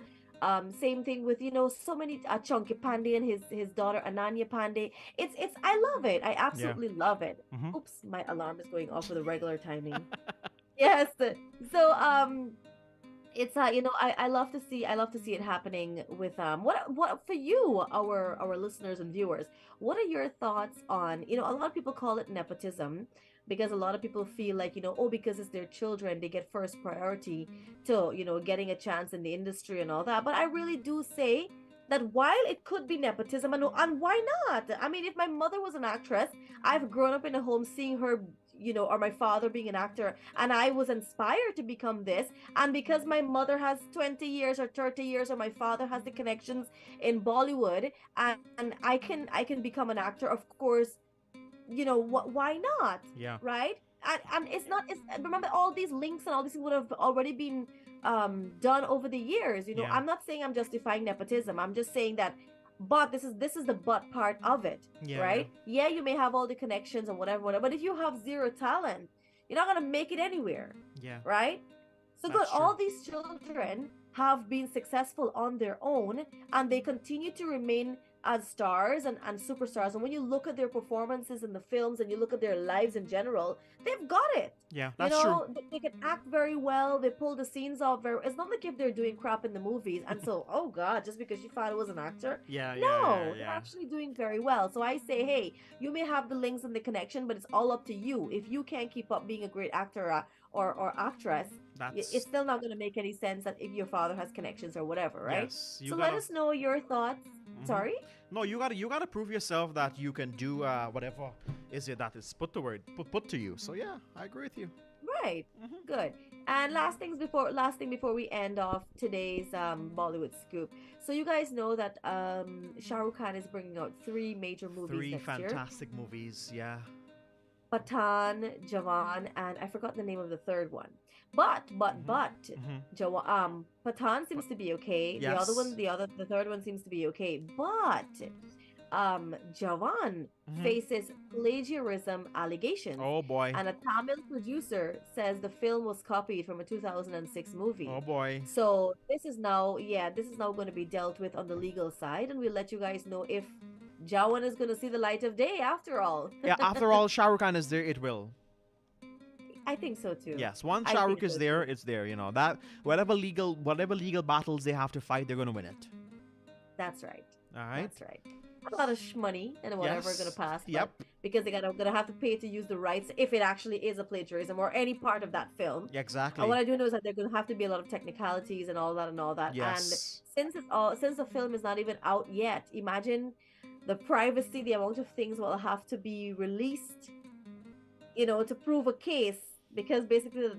Speaker 1: Same thing with so many Chunky Pandey and his daughter Ananya Pandey. It's I love it. I absolutely love it. Oops, my alarm is going off with a regular timing. Yes. So it's I love to see it happening with what for you, our listeners and viewers, what are your thoughts on, a lot of people call it nepotism, because a lot of people feel like, because it's their children, they get first priority to, getting a chance in the industry and all that. But I really do say that while it could be nepotism, and why not? I mean, if my mother was an actress, I've grown up in a home seeing her, or my father being an actor, and I was inspired to become this. And because my mother has 20 years or 30 years, or my father has the connections in Bollywood, and I can become an actor, of course, why not?
Speaker 2: Yeah.
Speaker 1: Right. And it's remember, all these links and all these things would have already been done over the years.
Speaker 2: Yeah.
Speaker 1: I'm not saying I'm justifying nepotism. I'm just saying that, but this is the but part of it.
Speaker 2: Yeah,
Speaker 1: right. Yeah, you may have all the connections and whatever, but if you have zero talent, you're not gonna make it anywhere.
Speaker 2: Yeah.
Speaker 1: Right. So good.
Speaker 2: That's true.
Speaker 1: All these children have been successful on their own, and they continue to remain as stars and superstars. And when you look at their performances in the films and you look at their lives in general, they've got it.
Speaker 2: Yeah, that's true.
Speaker 1: They can act very well. They pull the scenes off very. It's not like if they're doing crap in the movies and so, oh God, just because your father was an actor.
Speaker 2: Yeah,
Speaker 1: No, they're actually doing very well. So I say, hey, you may have the links and the connection, but it's all up to you. If you can't keep up being a great actor or actress, it's still not going to make any sense that if your father has connections or whatever, right?
Speaker 2: Yes,
Speaker 1: so let us know your thoughts. Sorry?
Speaker 2: No, you gotta prove yourself that you can do whatever is it that is put to you. So yeah, I agree with you.
Speaker 1: Right. Good. And last thing before we end off today's Bollywood scoop. So you guys know that Shah Rukh Khan is bringing out 3 major movies
Speaker 2: Three
Speaker 1: next year.
Speaker 2: fantastic movies, yeah.
Speaker 1: Pathan, Jawan, and I forgot the name of the third one. But Pathan seems to be okay.
Speaker 2: Yes.
Speaker 1: The third one seems to be okay. But Jawan faces plagiarism allegations.
Speaker 2: Oh boy.
Speaker 1: And a Tamil producer says the film was copied from a 2006 movie.
Speaker 2: Oh boy.
Speaker 1: So this is now going to be dealt with on the legal side, and we'll let you guys know if Jawan is going to see the light of day after all.
Speaker 2: Yeah, after all, Shah Rukh Khan is there, it will.
Speaker 1: I think so too.
Speaker 2: Yes, once
Speaker 1: I
Speaker 2: Shah
Speaker 1: think
Speaker 2: Rukh is
Speaker 1: so
Speaker 2: there,
Speaker 1: too.
Speaker 2: it's there. That whatever legal battles they have to fight, they're gonna win it.
Speaker 1: That's right.
Speaker 2: All right.
Speaker 1: That's right. A lot of money and whatever
Speaker 2: Yes.
Speaker 1: going to pass. but
Speaker 2: Yep.
Speaker 1: Because they're gonna have to pay to use the rights if it actually is a plagiarism or any part of that film.
Speaker 2: Exactly.
Speaker 1: And what I do know is that there's gonna have to be a lot of technicalities and all that.
Speaker 2: Yes.
Speaker 1: And since the film is not even out yet, imagine the privacy, the amount of things will have to be released, to prove a case. Because basically,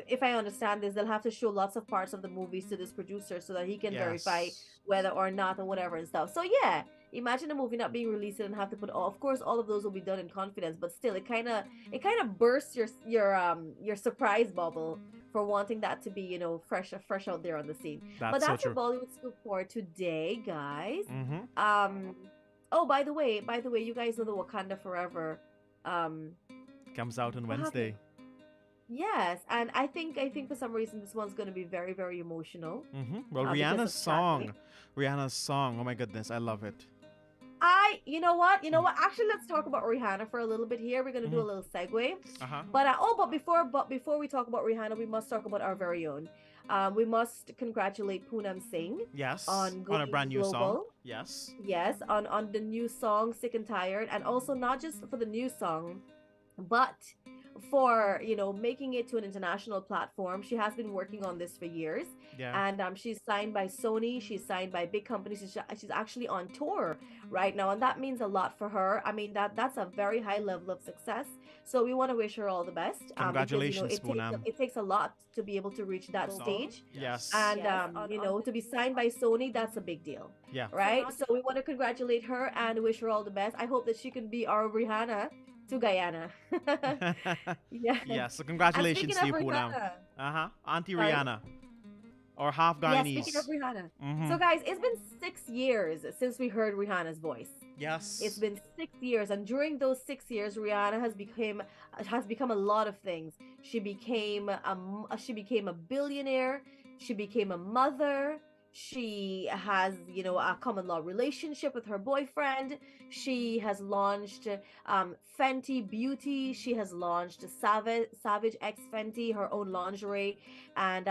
Speaker 1: if I understand this, they'll have to show lots of parts of the movies to this producer so that he can verify whether or not and whatever and stuff. So yeah, imagine a movie not being released and have to put of course all of those will be done in confidence, but still it kind of bursts your surprise bubble for wanting that to be fresh out there on the scene. But that's your Bollywood scoop for today, guys. Oh, by the way, you guys know the Wakanda Forever
Speaker 2: comes out on
Speaker 1: what
Speaker 2: Wednesday.
Speaker 1: happened? Yes, and I think for some reason this one's going to be very, very emotional.
Speaker 2: Well,
Speaker 1: because
Speaker 2: Rihanna's
Speaker 1: of traffic.
Speaker 2: song. Oh my goodness, I love it.
Speaker 1: You know what? Actually, let's talk about Rihanna for a little bit here. We're going to do a little segue.
Speaker 2: Uh-huh.
Speaker 1: But before we talk about Rihanna, we must talk about our very own. we must congratulate Poonam Singh
Speaker 2: Yes.
Speaker 1: on
Speaker 2: On a
Speaker 1: going
Speaker 2: brand new song.
Speaker 1: global.
Speaker 2: Yes.
Speaker 1: Yes, on the new song Sick and Tired, and also not just for the new song, but for making it to an international platform. She has been working on this for years.
Speaker 2: Yeah.
Speaker 1: And she's signed by Sony, she's signed by big companies, she's actually on tour right now, and that means a lot for her. I mean, that's a very high level of success, so we want to wish her all the best.
Speaker 2: Congratulations,
Speaker 1: because,
Speaker 2: Poonam.
Speaker 1: it takes a lot to be able to reach that stage.
Speaker 2: Yes.
Speaker 1: And to be signed by Sony, that's a big deal.
Speaker 2: Yeah.
Speaker 1: Right, so we want to congratulate her and wish her all the best. I hope that she can be our Rihanna to Guyana. Yeah.
Speaker 2: Yeah, so congratulations to you, Poonam. Auntie
Speaker 1: Sorry?
Speaker 2: Rihanna. Or half
Speaker 1: Yeah,
Speaker 2: Guyanese.
Speaker 1: speaking of Rihanna.
Speaker 2: Mhm.
Speaker 1: So guys, it's been 6 years since we heard Rihanna's voice.
Speaker 2: Yes.
Speaker 1: It's been 6 years, and during those 6 years, Rihanna has become a lot of things. She became a billionaire. She became a mother. She has, a common law relationship with her boyfriend. She has launched Fenty Beauty. She has launched Savage X Fenty, her own lingerie, and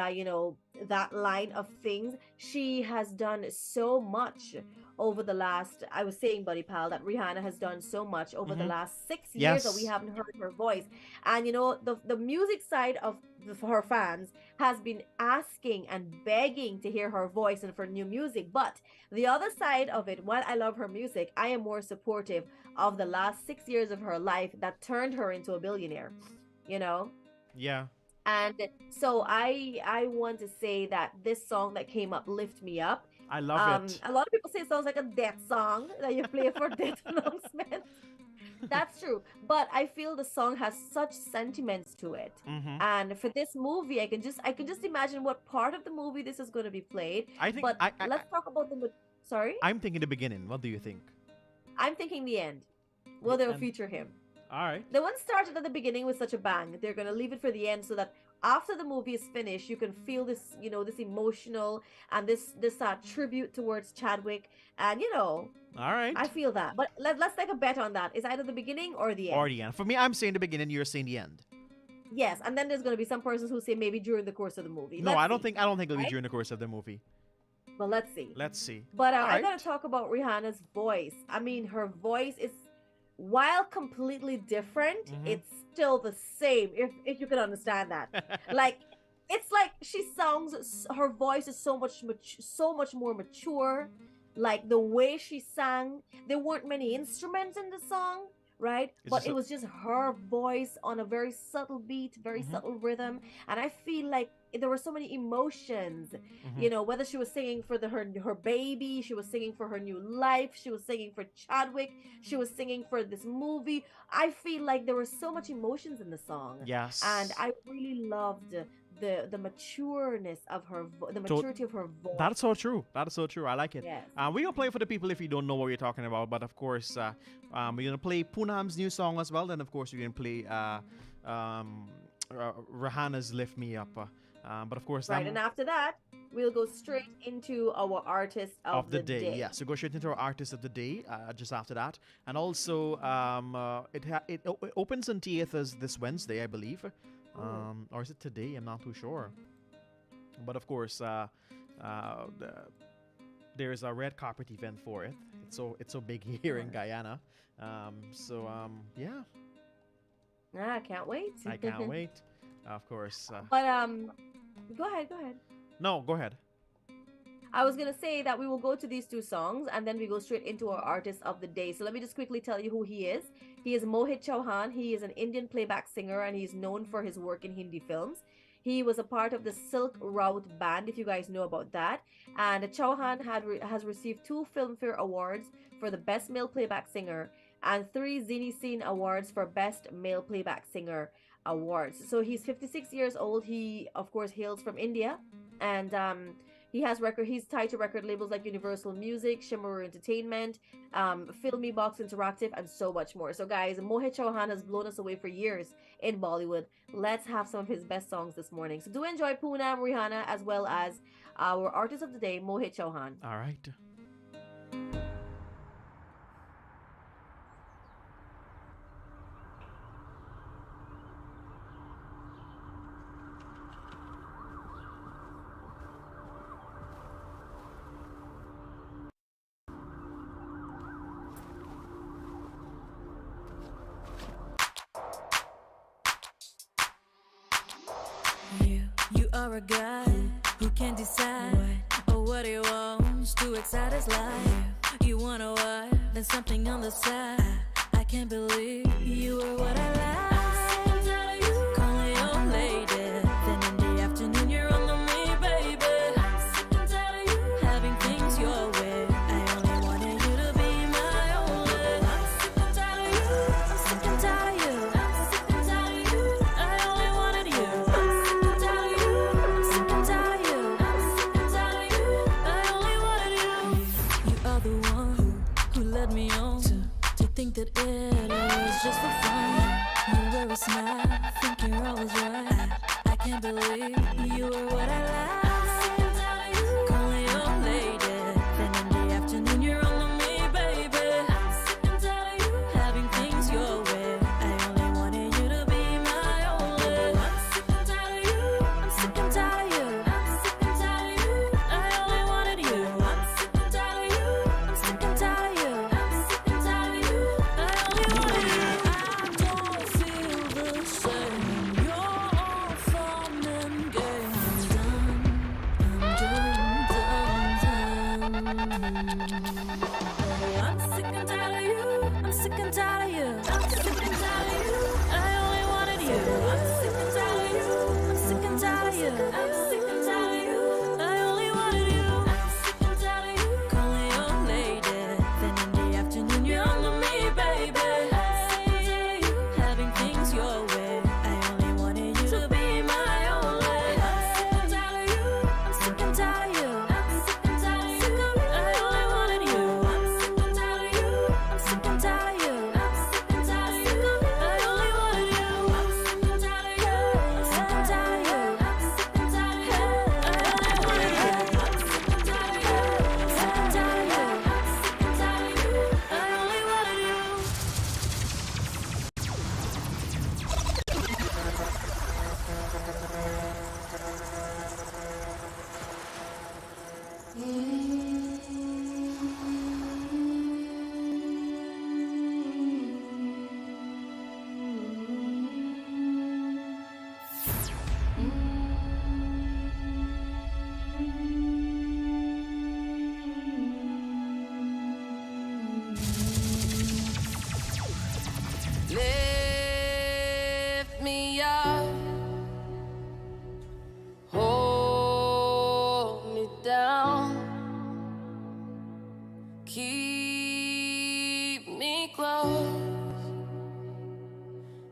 Speaker 1: that line of things. She has done so much over the last. I was saying, Buddy Pal, that Rihanna has done so much over the last 6 years that we
Speaker 2: Yes.
Speaker 1: haven't heard her voice. And the music side of her fans has been asking and begging to hear her voice and for new music. But the other side of it, while I love her music, I am more supportive of the last 6 years of her life that turned her into a billionaire.
Speaker 2: Yeah.
Speaker 1: And so I want to say that this song that came up, Lift Me Up.
Speaker 2: I love it.
Speaker 1: A lot of people say it sounds like a death song that you play for death announcement. That's true, but I feel the song has such sentiments to it.
Speaker 2: Mhm.
Speaker 1: And for this movie, I can just imagine what part of the movie this is going to be played.
Speaker 2: I think
Speaker 1: But let's talk about sorry,
Speaker 2: I'm thinking the beginning. What do you think?
Speaker 1: I'm thinking the end. Well, they'll
Speaker 2: end.
Speaker 1: feature him.
Speaker 2: All right.
Speaker 1: The one started at the beginning with such a bang. They're gonna leave it for the end so that after the movie is finished, you can feel this, this emotional and this tribute towards Chadwick, and
Speaker 2: All right.
Speaker 1: I feel that. But let's take a bet on that. Is either the beginning or the end.
Speaker 2: Or the end. For me, I'm saying the beginning. You're saying the end.
Speaker 1: Yes, and then there's gonna be some persons who say maybe during the course of the movie.
Speaker 2: No,
Speaker 1: Let's
Speaker 2: I don't
Speaker 1: see.
Speaker 2: think. I don't think it'll be
Speaker 1: Right?
Speaker 2: during the course of the movie.
Speaker 1: Well, let's see.
Speaker 2: Let's see.
Speaker 1: But
Speaker 2: All
Speaker 1: I
Speaker 2: right.
Speaker 1: gotta talk about Rihanna's voice. I mean, her voice is, while completely different,
Speaker 2: Mhm.
Speaker 1: it's still the same. If you can understand that, like, it's like she sounds. Her voice is so much more mature. Like the way she sang, there weren't many instruments in the song, right?
Speaker 2: It's
Speaker 1: But
Speaker 2: just
Speaker 1: it
Speaker 2: a-
Speaker 1: was just her voice on a very subtle beat, very subtle rhythm, and I feel like there were so many emotions. Whether she was singing for her baby, she was singing for her new life, she was singing for Chadwick, she was singing for this movie. I feel like there were so much emotions in the song.
Speaker 2: Yes.
Speaker 1: And I really loved the matureness of her the
Speaker 2: So-
Speaker 1: maturity of her voice.
Speaker 2: That's so true. That is so true. I like it.
Speaker 1: Yes.
Speaker 2: We're gonna play for the people if you don't know what we're talking about. But of course, we're gonna play Poonam's new song as well. Then of course we're gonna play Rihanna's "Lift Me Up." But of course,
Speaker 1: Right, and after that, we'll go straight into our artist of the day.
Speaker 2: Yes, we go straight into our artist of the day just after that, and also it opens in theaters this Wednesday, I believe, or is it today? I'm not too sure. But of course, there is a red carpet event for it. It's so big here in Guyana. Yeah,
Speaker 1: I can't wait.
Speaker 2: I can't wait. Of course.
Speaker 1: But go ahead.
Speaker 2: No, go ahead.
Speaker 1: I was gonna say that we will go to these two songs and then we go straight into our artist of the day. So let me just quickly tell you who he is. He is Mohit Chauhan. He is an Indian playback singer and he's known for his work in Hindi films. He was a part of the Silk Route band, if you guys know about that. And Chauhan has received 2 Filmfare Awards for the Best Male Playback Singer and 3 Zini Scene Awards for Best Male Playback Singer Awards. So he's 56 years old. He, of course, hails from India. And he's tied to record labels like Universal Music, Shimmer Entertainment, Filmy Box Interactive, and so much more. So guys, Mohit Chauhan has blown us away for years in Bollywood. Let's have some of his best songs this morning. So do enjoy Poonam, Rihanna, as well as our artist of the day, Mohit Chauhan.
Speaker 2: All right.
Speaker 16: for a guy who can't decide what he wants to excite his life. You want a wife, then something on the side. I can't believe you were what I like. Calling your lady, then in the afternoon you're on the me, baby. Having things your way. I only wanted you to be my only. I'm sick and tired of you. I'm sick and tired of you. I'm sick and tired of you. I only wanted you. I'm sick and tired of you. I'm sick and tired of you. I'm sick and tired of you. I only wanted you. You are the one who led me on to think that it was just for fun. You were a smile, think you're always right. I can't believe you were what I like. Calling your lady, then in the afternoon you're on the me, baby. Having things your way. I only wanted you to be my only. I'm sick and tired of you. I'm sick and tired of you. I'm sick and tired of you. I only wanted you. I'm sick and tired of you. I'm sick and tired of you. I'm sick and tired of you. I only wanted you. I don't feel the same. You're all fun and games. I'm done. I'm sick and tired of you. I'm sick and tired of you. I'm sick and tired of you. I only wanted you. I'm sick and tired of you. I'm sick and tired of you. I'm sick and tired of you. I only wanted you. I'm sick and tired of you. Calling your lady, then in the afternoon you're on the me, baby. Having things your way. I only wanted you to be my only. I'm sick and tired of you. I'm sick and tired of you. I'm sick and tired of you. I only wanted you. I'm sick and tired of you. I'm sick and tired of you. I'm sick and tired of you. I only wanted you. I'm sick and tired of you. I'm sick and tired of you. I'm sick and tired of you. I only wanted you. I'm sick and tired of you. I'm sick and tired of you. I'm sick and tired of you. I only wanted you. Lift me up, hold me down, keep me close,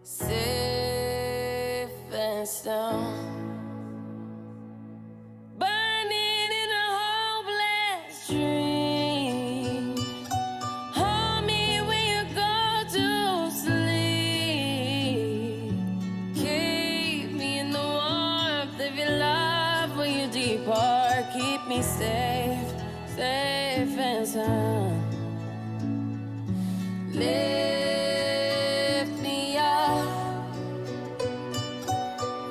Speaker 16: safe and sound. Burning in a hopeless dream. Hold me when you go to sleep. Keep me in the warmth of your love when you depart. Keep me safe, safe and sound. Lift me up,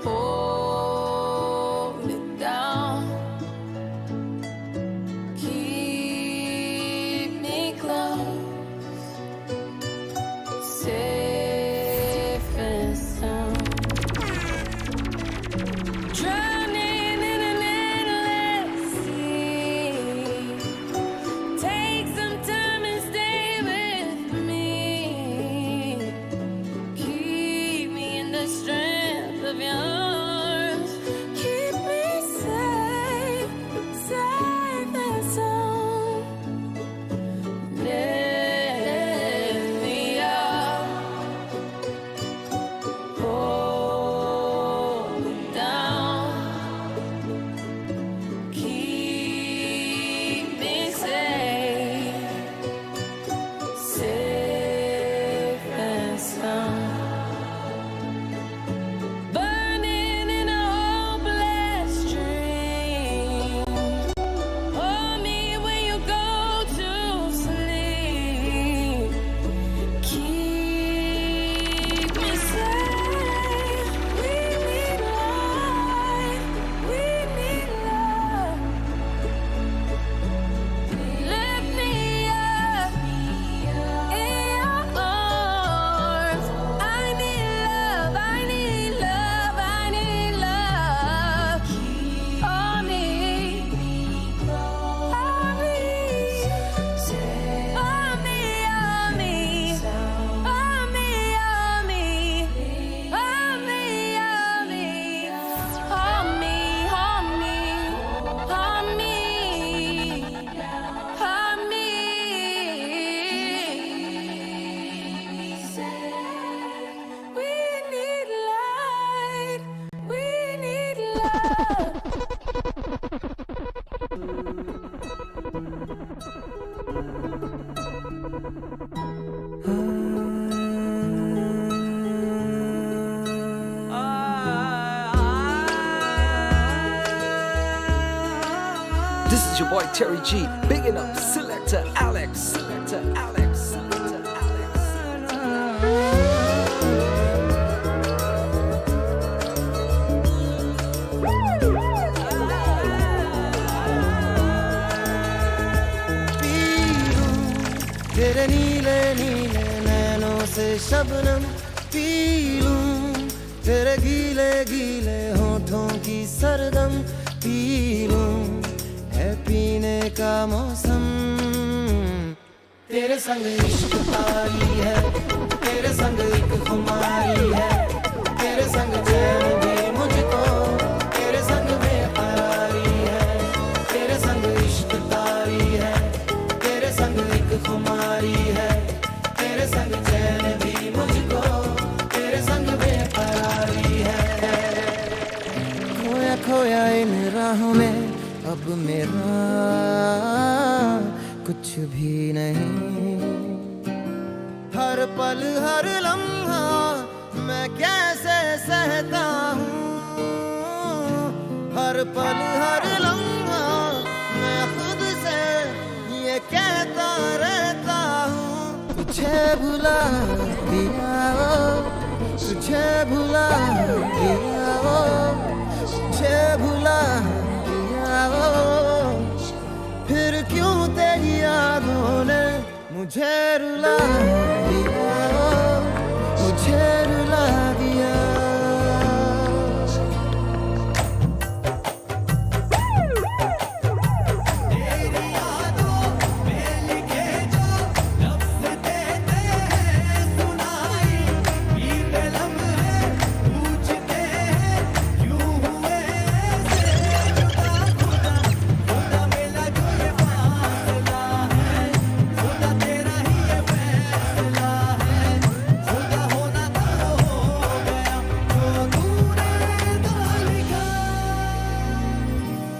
Speaker 16: hold me down, keep me close, safe and sound. Drowning in an endless sea. Take some time and stay with me.
Speaker 17: This is your boy Terry G, bigging up Selector Alex, Selector Alex, Selector
Speaker 3: तेरे नीले नीले नैनों से Shabnam P लूं तेरे गीले गीले होठों की सरदम पी लूं है पीने का मौसम तेरे संग इश्क तारी है तेरे संग एक खुमारी है तेरे संग चैन भी मुझको तेरे संग बेकरारी है तेरे संग इश्क तारी है तेरे संग एक खुमारी है तेरे संग चैन भी मुझको तेरे संग बेकरारी है खोया खोया इन राहों में अब मेरा कुछ भी नहीं हर पल हर लम्हा मैं कैसे सहता हूँ हर पल हर लम्हा मैं खुद से ये कहता रहता हूँ तुझे भुला दिया तुझे भुला दिया तुझे भुला फिर क्यों तेरी यादों ने मुझे रुला दिया मुझे रुला दिया तेरी यादों में लिखे जो लफ्ज़ देते हैं सुनाई ये लम्हे पूछते हैं क्यों हुए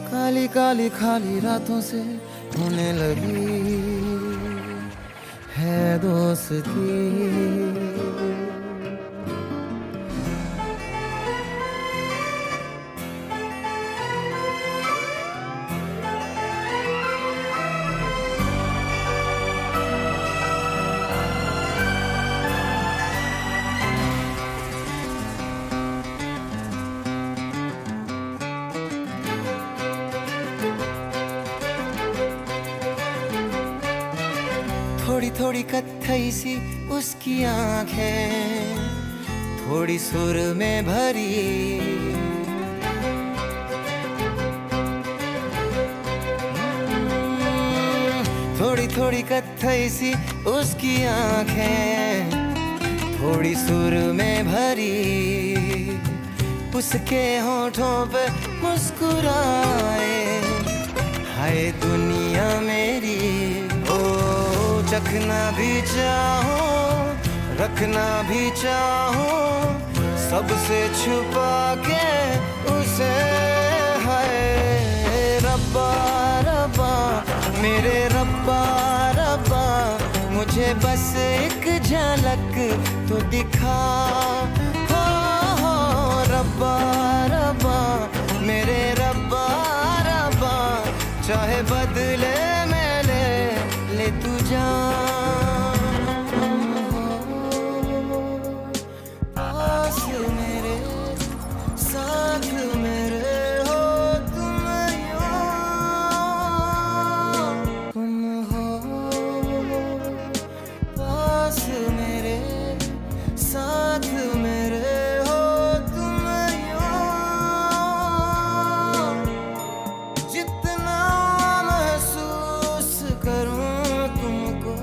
Speaker 3: काली काली खाली रातों से होने लगी है दोस्ती थोड़ी थोड़ी कत्थई सी उसकी आंखें थोड़ी सुर में भरी थोड़ी थोड़ी कत्थई सी उसकी आंखें थोड़ी सुर में भरी उसके होठों पे मुस्कुराए हाय दुनिया मेरी ओ चखना भी चाहूं रखना भी चाहूं सबसे छुपा के उसे हाय रब्बा रब्बा मेरे रब्बा रब्बा मुझे बस एक झलक तो दिखा हो रब्बा रब्बा मेरे रब्बा रब्बा चाहे बदले में ले तू जान पास मेरे साथ मेरे हो तुम हो पास मेरे साथ मेरे हो तुम जितना महसूस करूं तुमको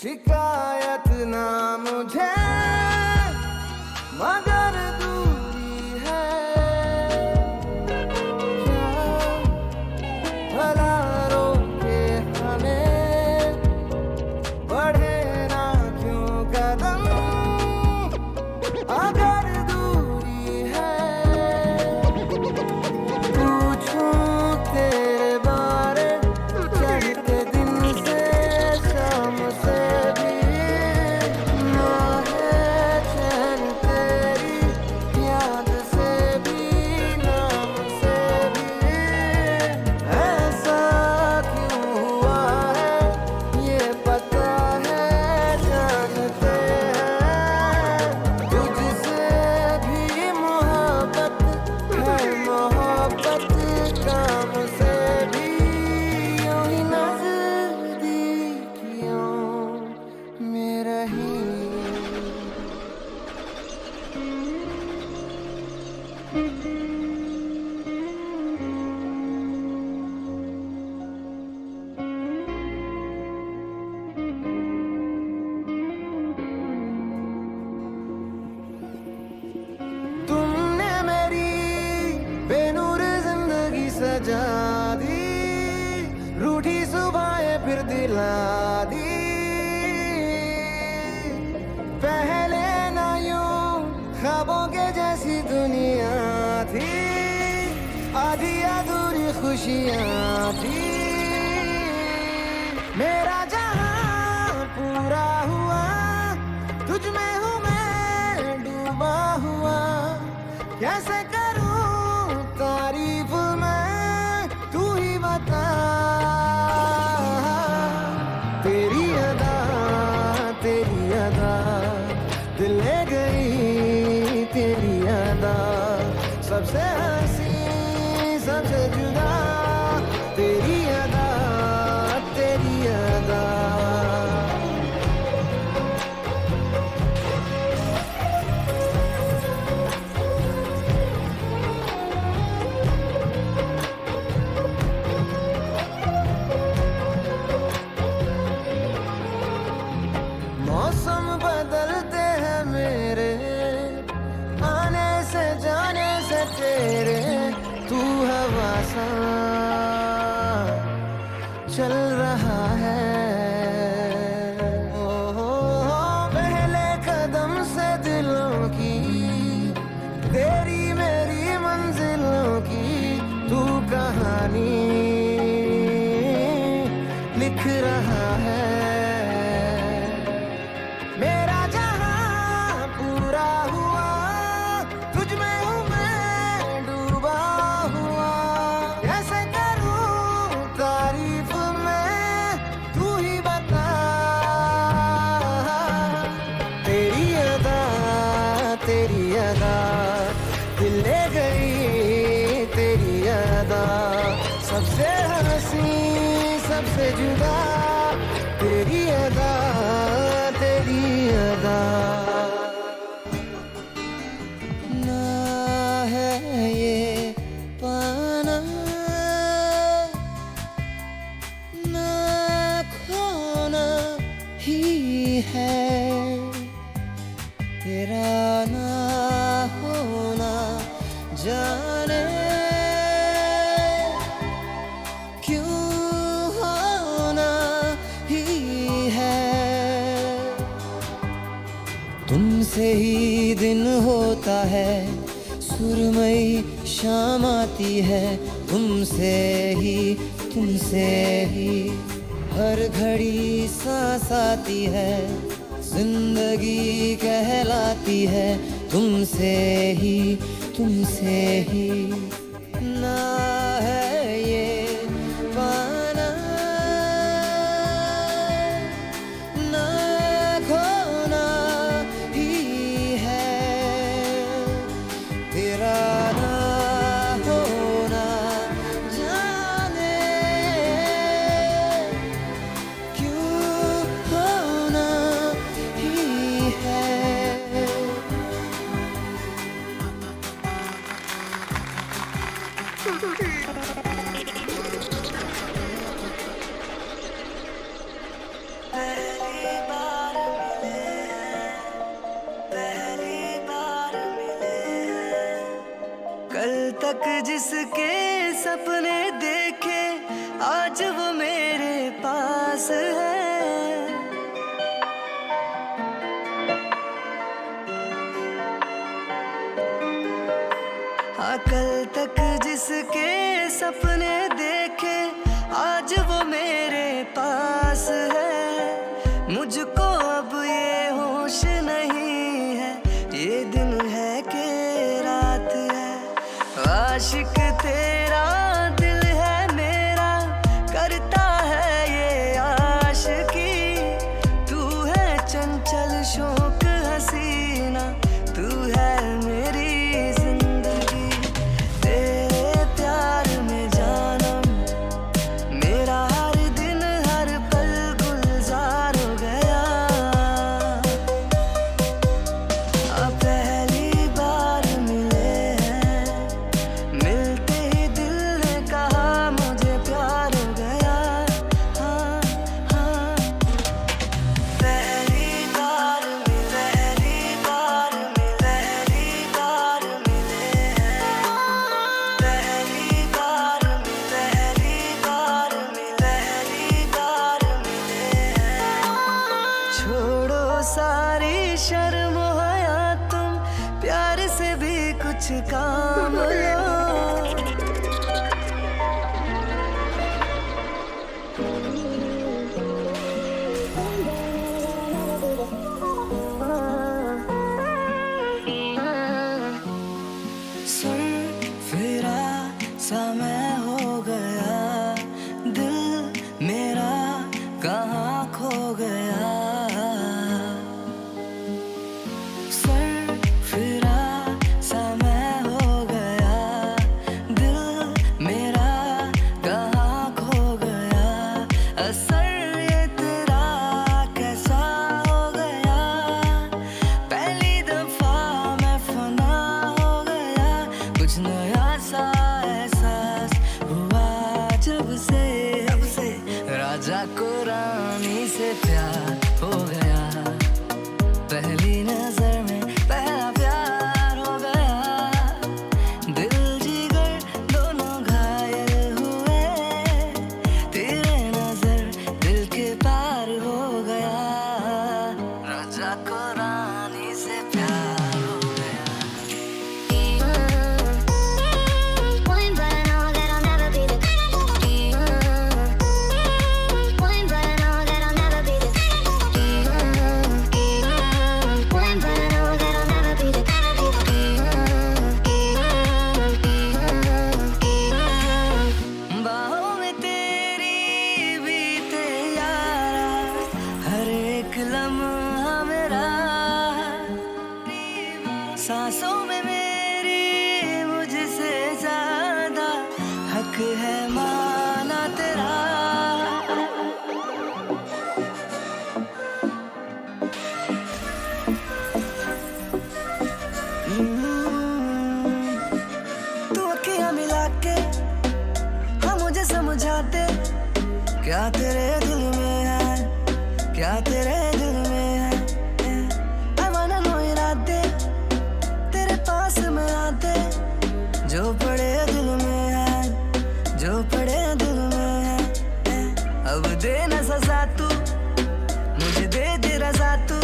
Speaker 3: शिकायत ना मुझे मगर दूरी है क्या भला रोके हमें बढ़े ना क्यों कदम अगर दूरी है पूछूं तेरे बारे चढ़ते दिन से शाम से भी ना है चैन तेरी याद से भी नाम से भी ऐसा क्यों हुआ है ये पता है जानते हैं तुझसे भी मोहब्बत है मोहब्बत काम से भी यूं ही नजदीकियों में रही तुमने मेरी बेनूर जिंदगी सजा दी रूठी सुबहें फिर दिला दी पहले ना यूं ख्वाबों के जैसी दुनिया थी आधी अधूरी खुशियाँ थी मेरा जहां पूरा हुआ तुझ में हूँ मैं डूबा हुआ कैसे करूं तारीफ मैं तू ही बता तेरी अदा दिल ले गई तेरी अदा सबसे हंसी सबसे जुदा तेरी अदा मौसम बदलते हैं मेरे आने से जाने से तेरे तू हवा सा चल रहा है पहले कदम से दिलों की तेरी मेरी मंजिलों की तू कहानी लिख रहा है मेरा जहां पूरा हुआ तुझ में हूँ मैं डूबा हुआ कैसे करूं तारीफ मैं तू ही बता तेरी अदा दिल ले गई तेरी अदा सबसे हंसी सबसे जुदा तेरी अदा ना है ये पाना ना खोना ही है तेरा ना होना जाने क्यों होना ही है तुमसे ही दिन होता है सुरमई शाम आती है तुमसे ही हर घड़ी सांस आती है जिंदगी कहलाती है तुमसे ही ना है ये पाना ना खोना ही है तेरा ना होना जाने क्यों होना ही है कल तक जिसके सपने देखे आज वो मेरे पास है हाँ कल तक जिसके सपने देखे आज वो मेरे पास है मुझको अब ये होश नहीं है ये दिन है कि रात है आशिक तेरा दिल है मेरा करता है ये आशिकी तू है चंचल शौक हसीना तू है मेरी जिंदगी तेरे प्यार में जानम मेरा हर दिन हर पल गुलजार हो गया अब पहली बार मिले हैं मिलते ही दिल ने कहा मुझे प्यार हो गया हाँ हाँ पहली बार मिले हैं पहली बार मिले हैं छोड़ो सारी शर्म हया तुम प्यार से भी कुछ काम लो सुन फिरा सा मैं हो गया दिल मेरा कहाँ खो गया सर फिरा सा मैं हो गया दिल मेरा कहाँ खो गया असर ये तेरा कैसा हो गया पहली दफा मैं फना हो गया कुछ नया सा एहसास हुआ जब से राजा को रानी से प्यार हो गया पहली नजर में पहला प्यार हो गया दिल जिगर दोनों घायल हुए तेरे नजर दिल के पार हो गया राजा को रानी से प्यार हो गया
Speaker 4: One, but I know that I'll never be the one, but I know that I'll never be the one, but I know that I'll never be the
Speaker 3: बाहों में तेरी बीते यारा हर एक लम्हा मेरा सांसों में मेरी मुझसे ज्यादा हक है माना तेरा तू अखियां मिला के हाँ मुझे समझाते क्या तेरे दिल में है क्या तेरे दिल में है I wanna know इरादे तेरे पास में आते जो पड़े दिल में है जो पड़े दिल में है अब दे न सजा तू मुझे दे दे रजा तू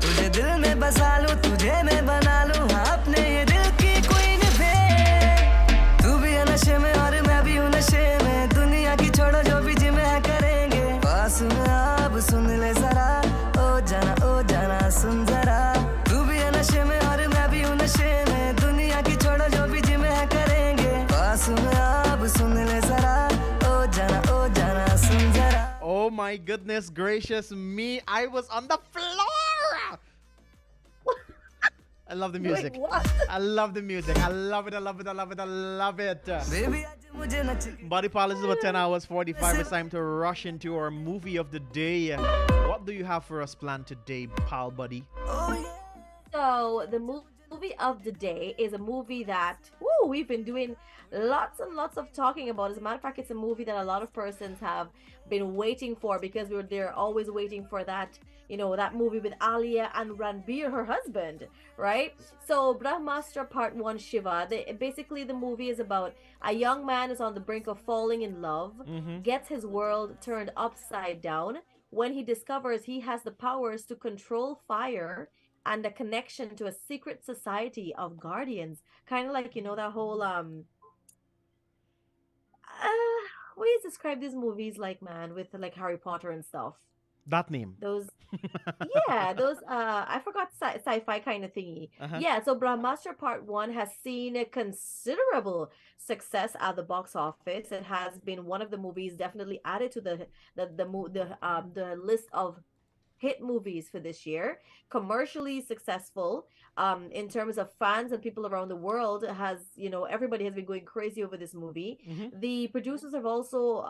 Speaker 3: तुझे दिल में बसा लूं तुझे मैं बना लूं हाँ अपने ये दिल की कोई निभे तू भी है नशे में और मैं भी हूँ नशे में दुनिया की छोड़ो जो भी जिम्मे है कर
Speaker 2: my goodness gracious me. I was on the floor. I love the music.
Speaker 1: Wait, what?
Speaker 2: I love the music. I love it. I love it. I love it. I love it. Body Polish is about 10 hours 45. It's time to rush into our movie of the day. What do you have for us planned today, pal buddy?
Speaker 1: So the movie of the day is a movie that we've been doing lots and lots of talking about. As a matter of fact, it's a movie that a lot of persons have been waiting for because they're always waiting for that, that movie with Alia and Ranbir, her husband, right? So Brahmastra Part 1 Shiva, basically the movie is about a young man is on the brink of falling in love, gets his world turned upside down when he discovers he has the powers to control fire and a connection to a secret society of guardians. Kind of like, that whole what do you describe these movies like, man, with like Harry Potter and stuff?
Speaker 2: That name.
Speaker 1: Those I forgot sci-fi kind of thingy. Yeah, so Brahmastra Part 1 has seen a considerable success at the box office. It has been one of the movies definitely added to the list of hit movies for this year. Commercially successful, in terms of fans and people around the world. Has everybody has been going crazy over this movie. The producers have also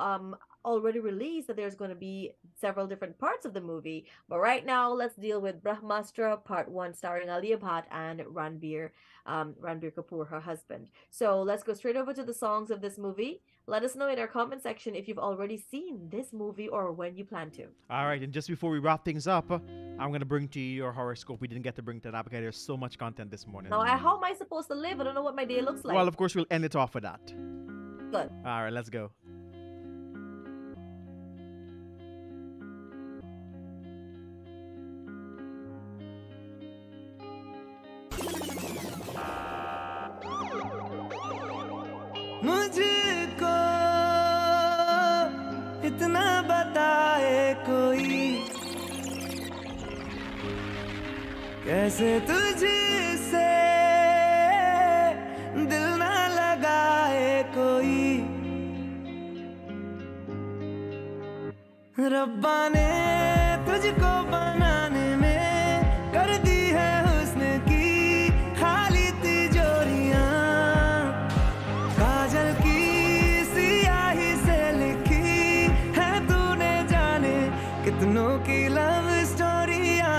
Speaker 1: already released that there's going to be several different parts of the movie, but right now let's deal with Brahmastra Part 1 starring Alia Bhatt and Ranbir Kapoor, her husband. So let's go straight over to the songs of this movie. Let us know in our comment section if you've already seen this movie or when you plan to.
Speaker 2: All right, and just before we wrap things up, I'm going to bring to you your horoscope. We didn't get to bring that up because there's so much content this morning.
Speaker 1: Now, how am I supposed to live? I don't know what my day looks like.
Speaker 2: Well, of course, we'll end it off with that.
Speaker 1: Good.
Speaker 2: All right, let's go.
Speaker 3: मुझको इतना बताए कोई कैसे तुझसे दिल ना लगाए कोई रब्बा ने तुझको बनाने में कर दी है हुस्न की खाली तिजोरियां काजल की सियाही से लिखी है तूने जाने कितनों की लव स्टोरियां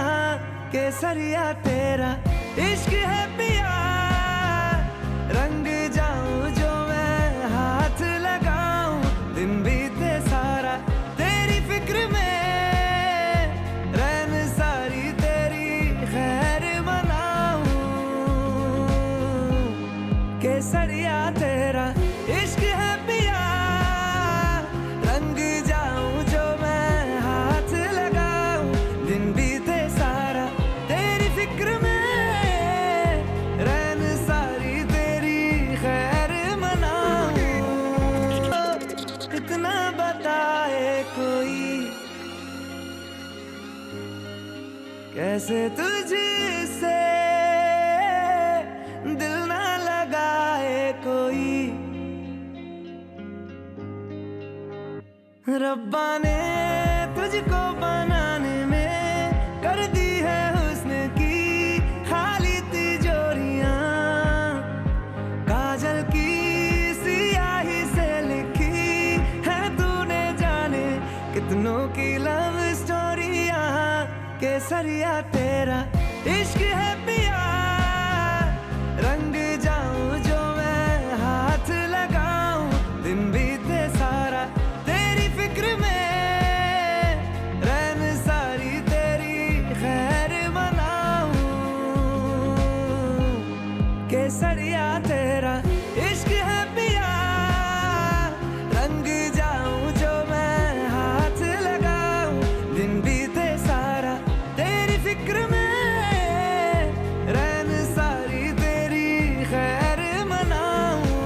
Speaker 3: केसरिया तेरा इश्क है पिया रंग जाऊं जो मैं हाथ लगाऊं दिन बीते सारा तेरी फिक्र में रैन सारी तेरी खैर मनाऊं केसरिया तेरा इश्क है पिया रंग जाऊं जो मैं हाथ लगाऊं दिन बीते सारा तेरी फिक्र में रैन सारी तेरी खैर मनाऊं इतना बताए कोई कैसे तुझसे दिल ना लगाए कोई रब्बा ने तुझको बनाने में कर दी है हुस्न की खाली तिजोरियां काजल की सियाही से लिखी है तूने जाने कितनों की लव स्टोरियां केसरिया तेरा इश्क है पिया रंग जाऊं जो मैं हाथ लगाऊं दिन बीते सारा तेरी फिक्र में रैन सारी तेरी खैर मनाऊं केसरिया तेरा इश्क है पिया रंग जाऊं जो मैं हाथ लगाऊं दिन बीते सारा तेरी फिक्र में रैन सारी तेरी खैर मनाऊं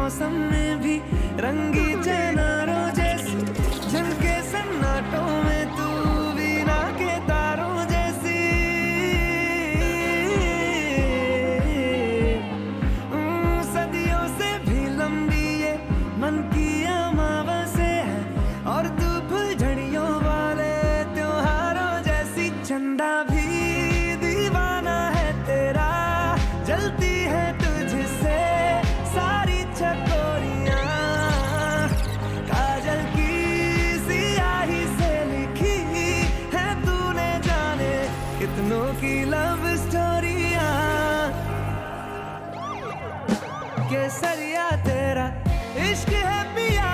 Speaker 3: मौसम में भी रंगी चनारों जैसी झलके सन्नाटों में तू वीणा के तारों जैसी सदियों से भी लंबी ये मन की अमावस्या है और तू फुलझड़ियों वाले त्योहारों जैसी चंदा भी दीवाना है तेरा जलती है तुझसे सारी चकोरियां काजल की सियाही से लिखी है तूने जाने कितनों की लव स्टोरियां केसरिया तेरा इश्क है पिया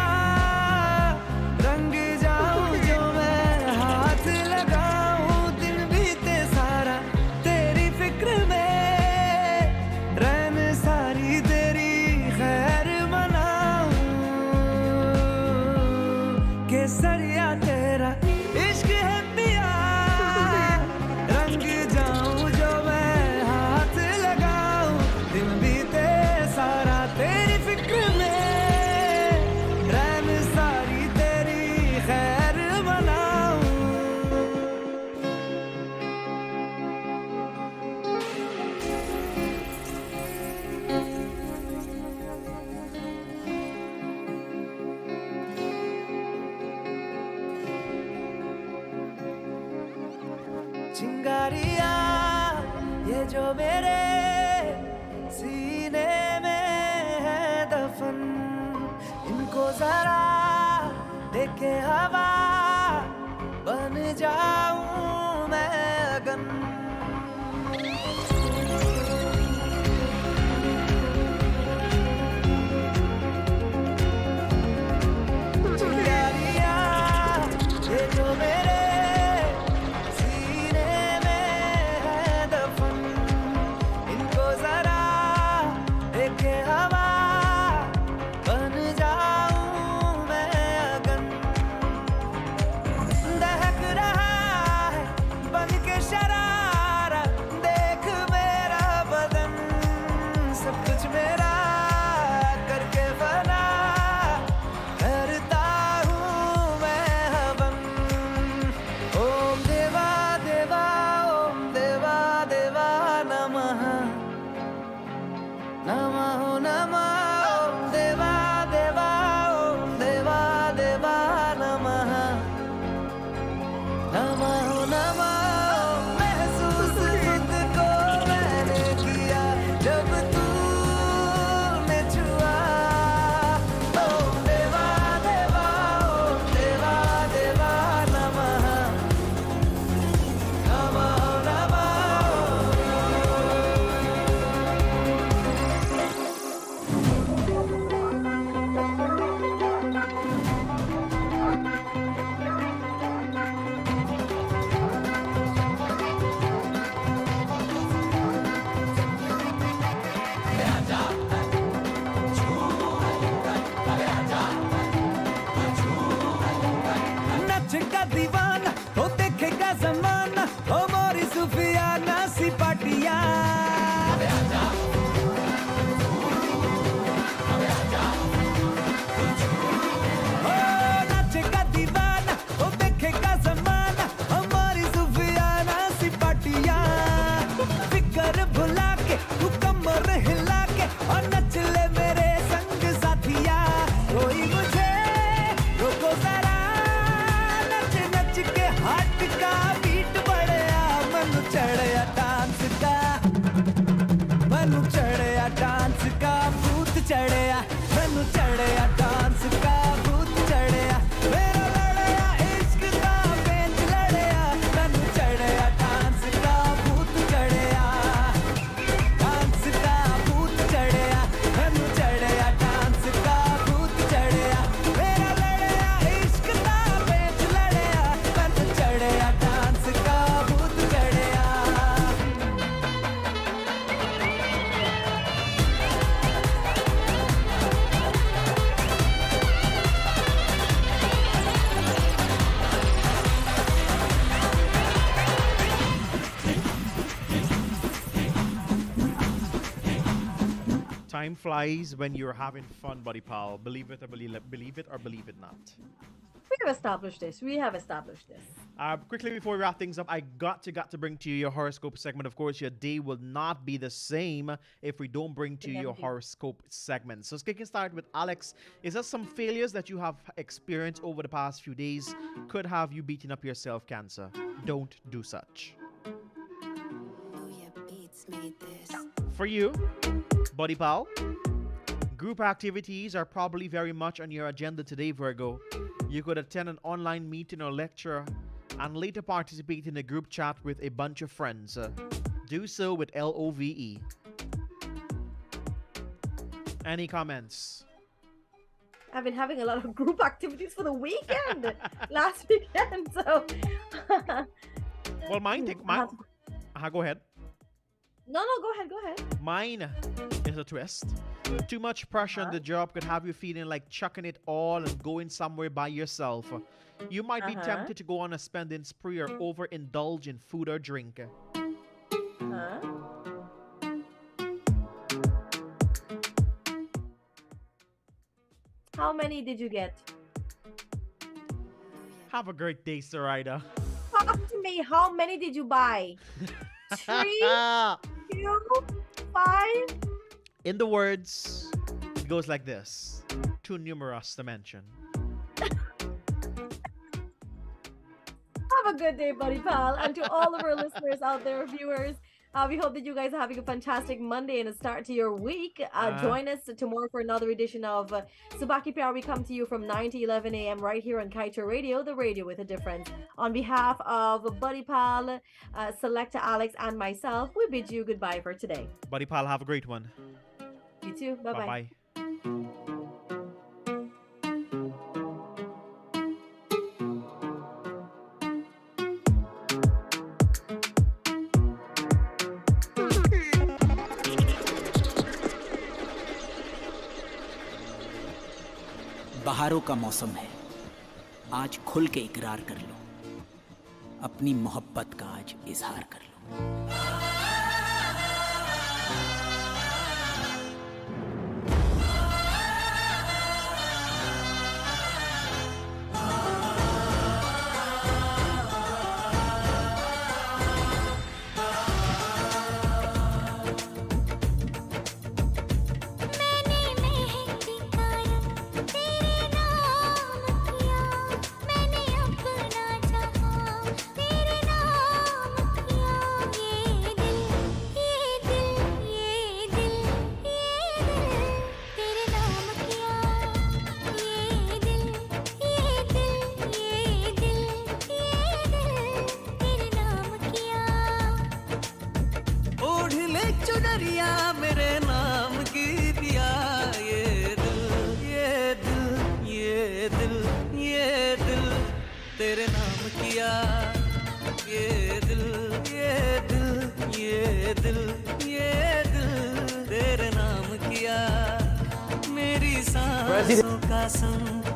Speaker 3: रंग जाऊं जो मैं हाथ लगाऊं दिन बीते सारा तेरी फिक्र में रैन सारी तेरी खैर मनाऊं केसरिया तेरा इश्क है पिया रंग जाऊं जो मैं हाथ लगाऊं दिन बीते सारा तेरी फिक्र में रैन सारी तेरी खैर मनाऊं चिंगारिया ये जो मेरे सीने में है दफन इनको जरा देखे हवा बन जाऊं मैं अगन चिंगारिया ये जो मेरे सीने में है दफन इनको जरा देखे हवा बन जाऊं मैं अगन दहक रहा है बन के शरारा देख मेरा बदन सब कुछ मेरा करके बना करता हूँ मैं हवन ओम देवा देवा ओम देवा देवा नमः नमः नमः ओम देवा देवा ओम देवा देवा नमः नमः नमः महसूस खुद को मैंने किया जब तूने छुआ ओम देवा देवा ओम देवा देवा नमः नमः नचेगा दीवाना तो देखेगा जमाना ओ मोरी सुफियाना सी पाटिया ओ नचेगा दीवाना तो देखेगा जमाना ओ मोरी सुफियाना सी पाटिया फिकर भुला के तू कमर हिला के और नच ले मेरे संग साथिया कोई मुझे रोको जरा नच नच के हाथ का बीट बढ़िया मनु चढ़या डांस का मनु चढ़या डांस का भूत चढ़या मनु चढ़या डांस का भूत चढ़या मेरा लड़या इश्क का बेंच लड़या मनु चढ़या डांस का भूत चढ़या डांस का भूत चढ़या
Speaker 2: Time flies when you're having fun, buddy pal. Believe it or believe it not.
Speaker 1: We have established this.
Speaker 2: Quickly before we wrap things up, I got to bring to you your horoscope segment. Of course, your day will not be the same if we don't bring to you your horoscope segment. So, kicking start with Alex, is there some failures that you have experienced over the past few days could have you beating up yourself, Cancer? Don't do such. For you, buddy pal, group activities are probably very much on your agenda today, Virgo. You could attend an online meeting or lecture and later participate in a group chat with a bunch of friends. Do so with LOVE. Any comments?
Speaker 1: I've been having a lot of group activities for the weekend, last weekend, so...
Speaker 2: Well, mine... Go ahead.
Speaker 1: No, go ahead.
Speaker 2: Mine is a twist. Too much pressure on the job could have you feeling like chucking it all and going somewhere by yourself. You might be tempted to go on a spending spree or overindulge in food or drink.
Speaker 1: How many did you get?
Speaker 2: Have a great day, Sarida.
Speaker 1: Talk to me. How many did you buy? 3, 2, 5?
Speaker 2: In the words, it goes like this. Too numerous to mention.
Speaker 1: Have a good day, buddy pal. And to all of our listeners out there, viewers, we hope that you guys are having a fantastic Monday and a start to your week. Join us tomorrow for another edition of Subaki PR. We come to you from 9 to 11 a.m. right here on Kaieteur Radio, the radio with a difference. On behalf of Buddy Pal, Selecta Alex, and myself, we bid you goodbye for today.
Speaker 2: Buddy Pal, have a great one.
Speaker 1: You too. Bye-bye.
Speaker 2: Bye-bye.
Speaker 18: बहारों का मौसम है, आज खुल के इकरार कर लो, अपनी मोहब्बत का आज इजहार कर लो।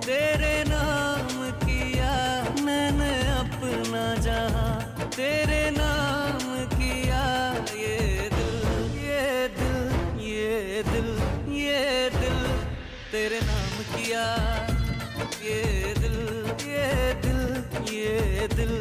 Speaker 3: तेरे नाम किया मैंने अपना जहां तेरे नाम किया ये दिल ये दिल ये दिल ये दिल तेरे नाम किया ये दिल ये दिल ये दिल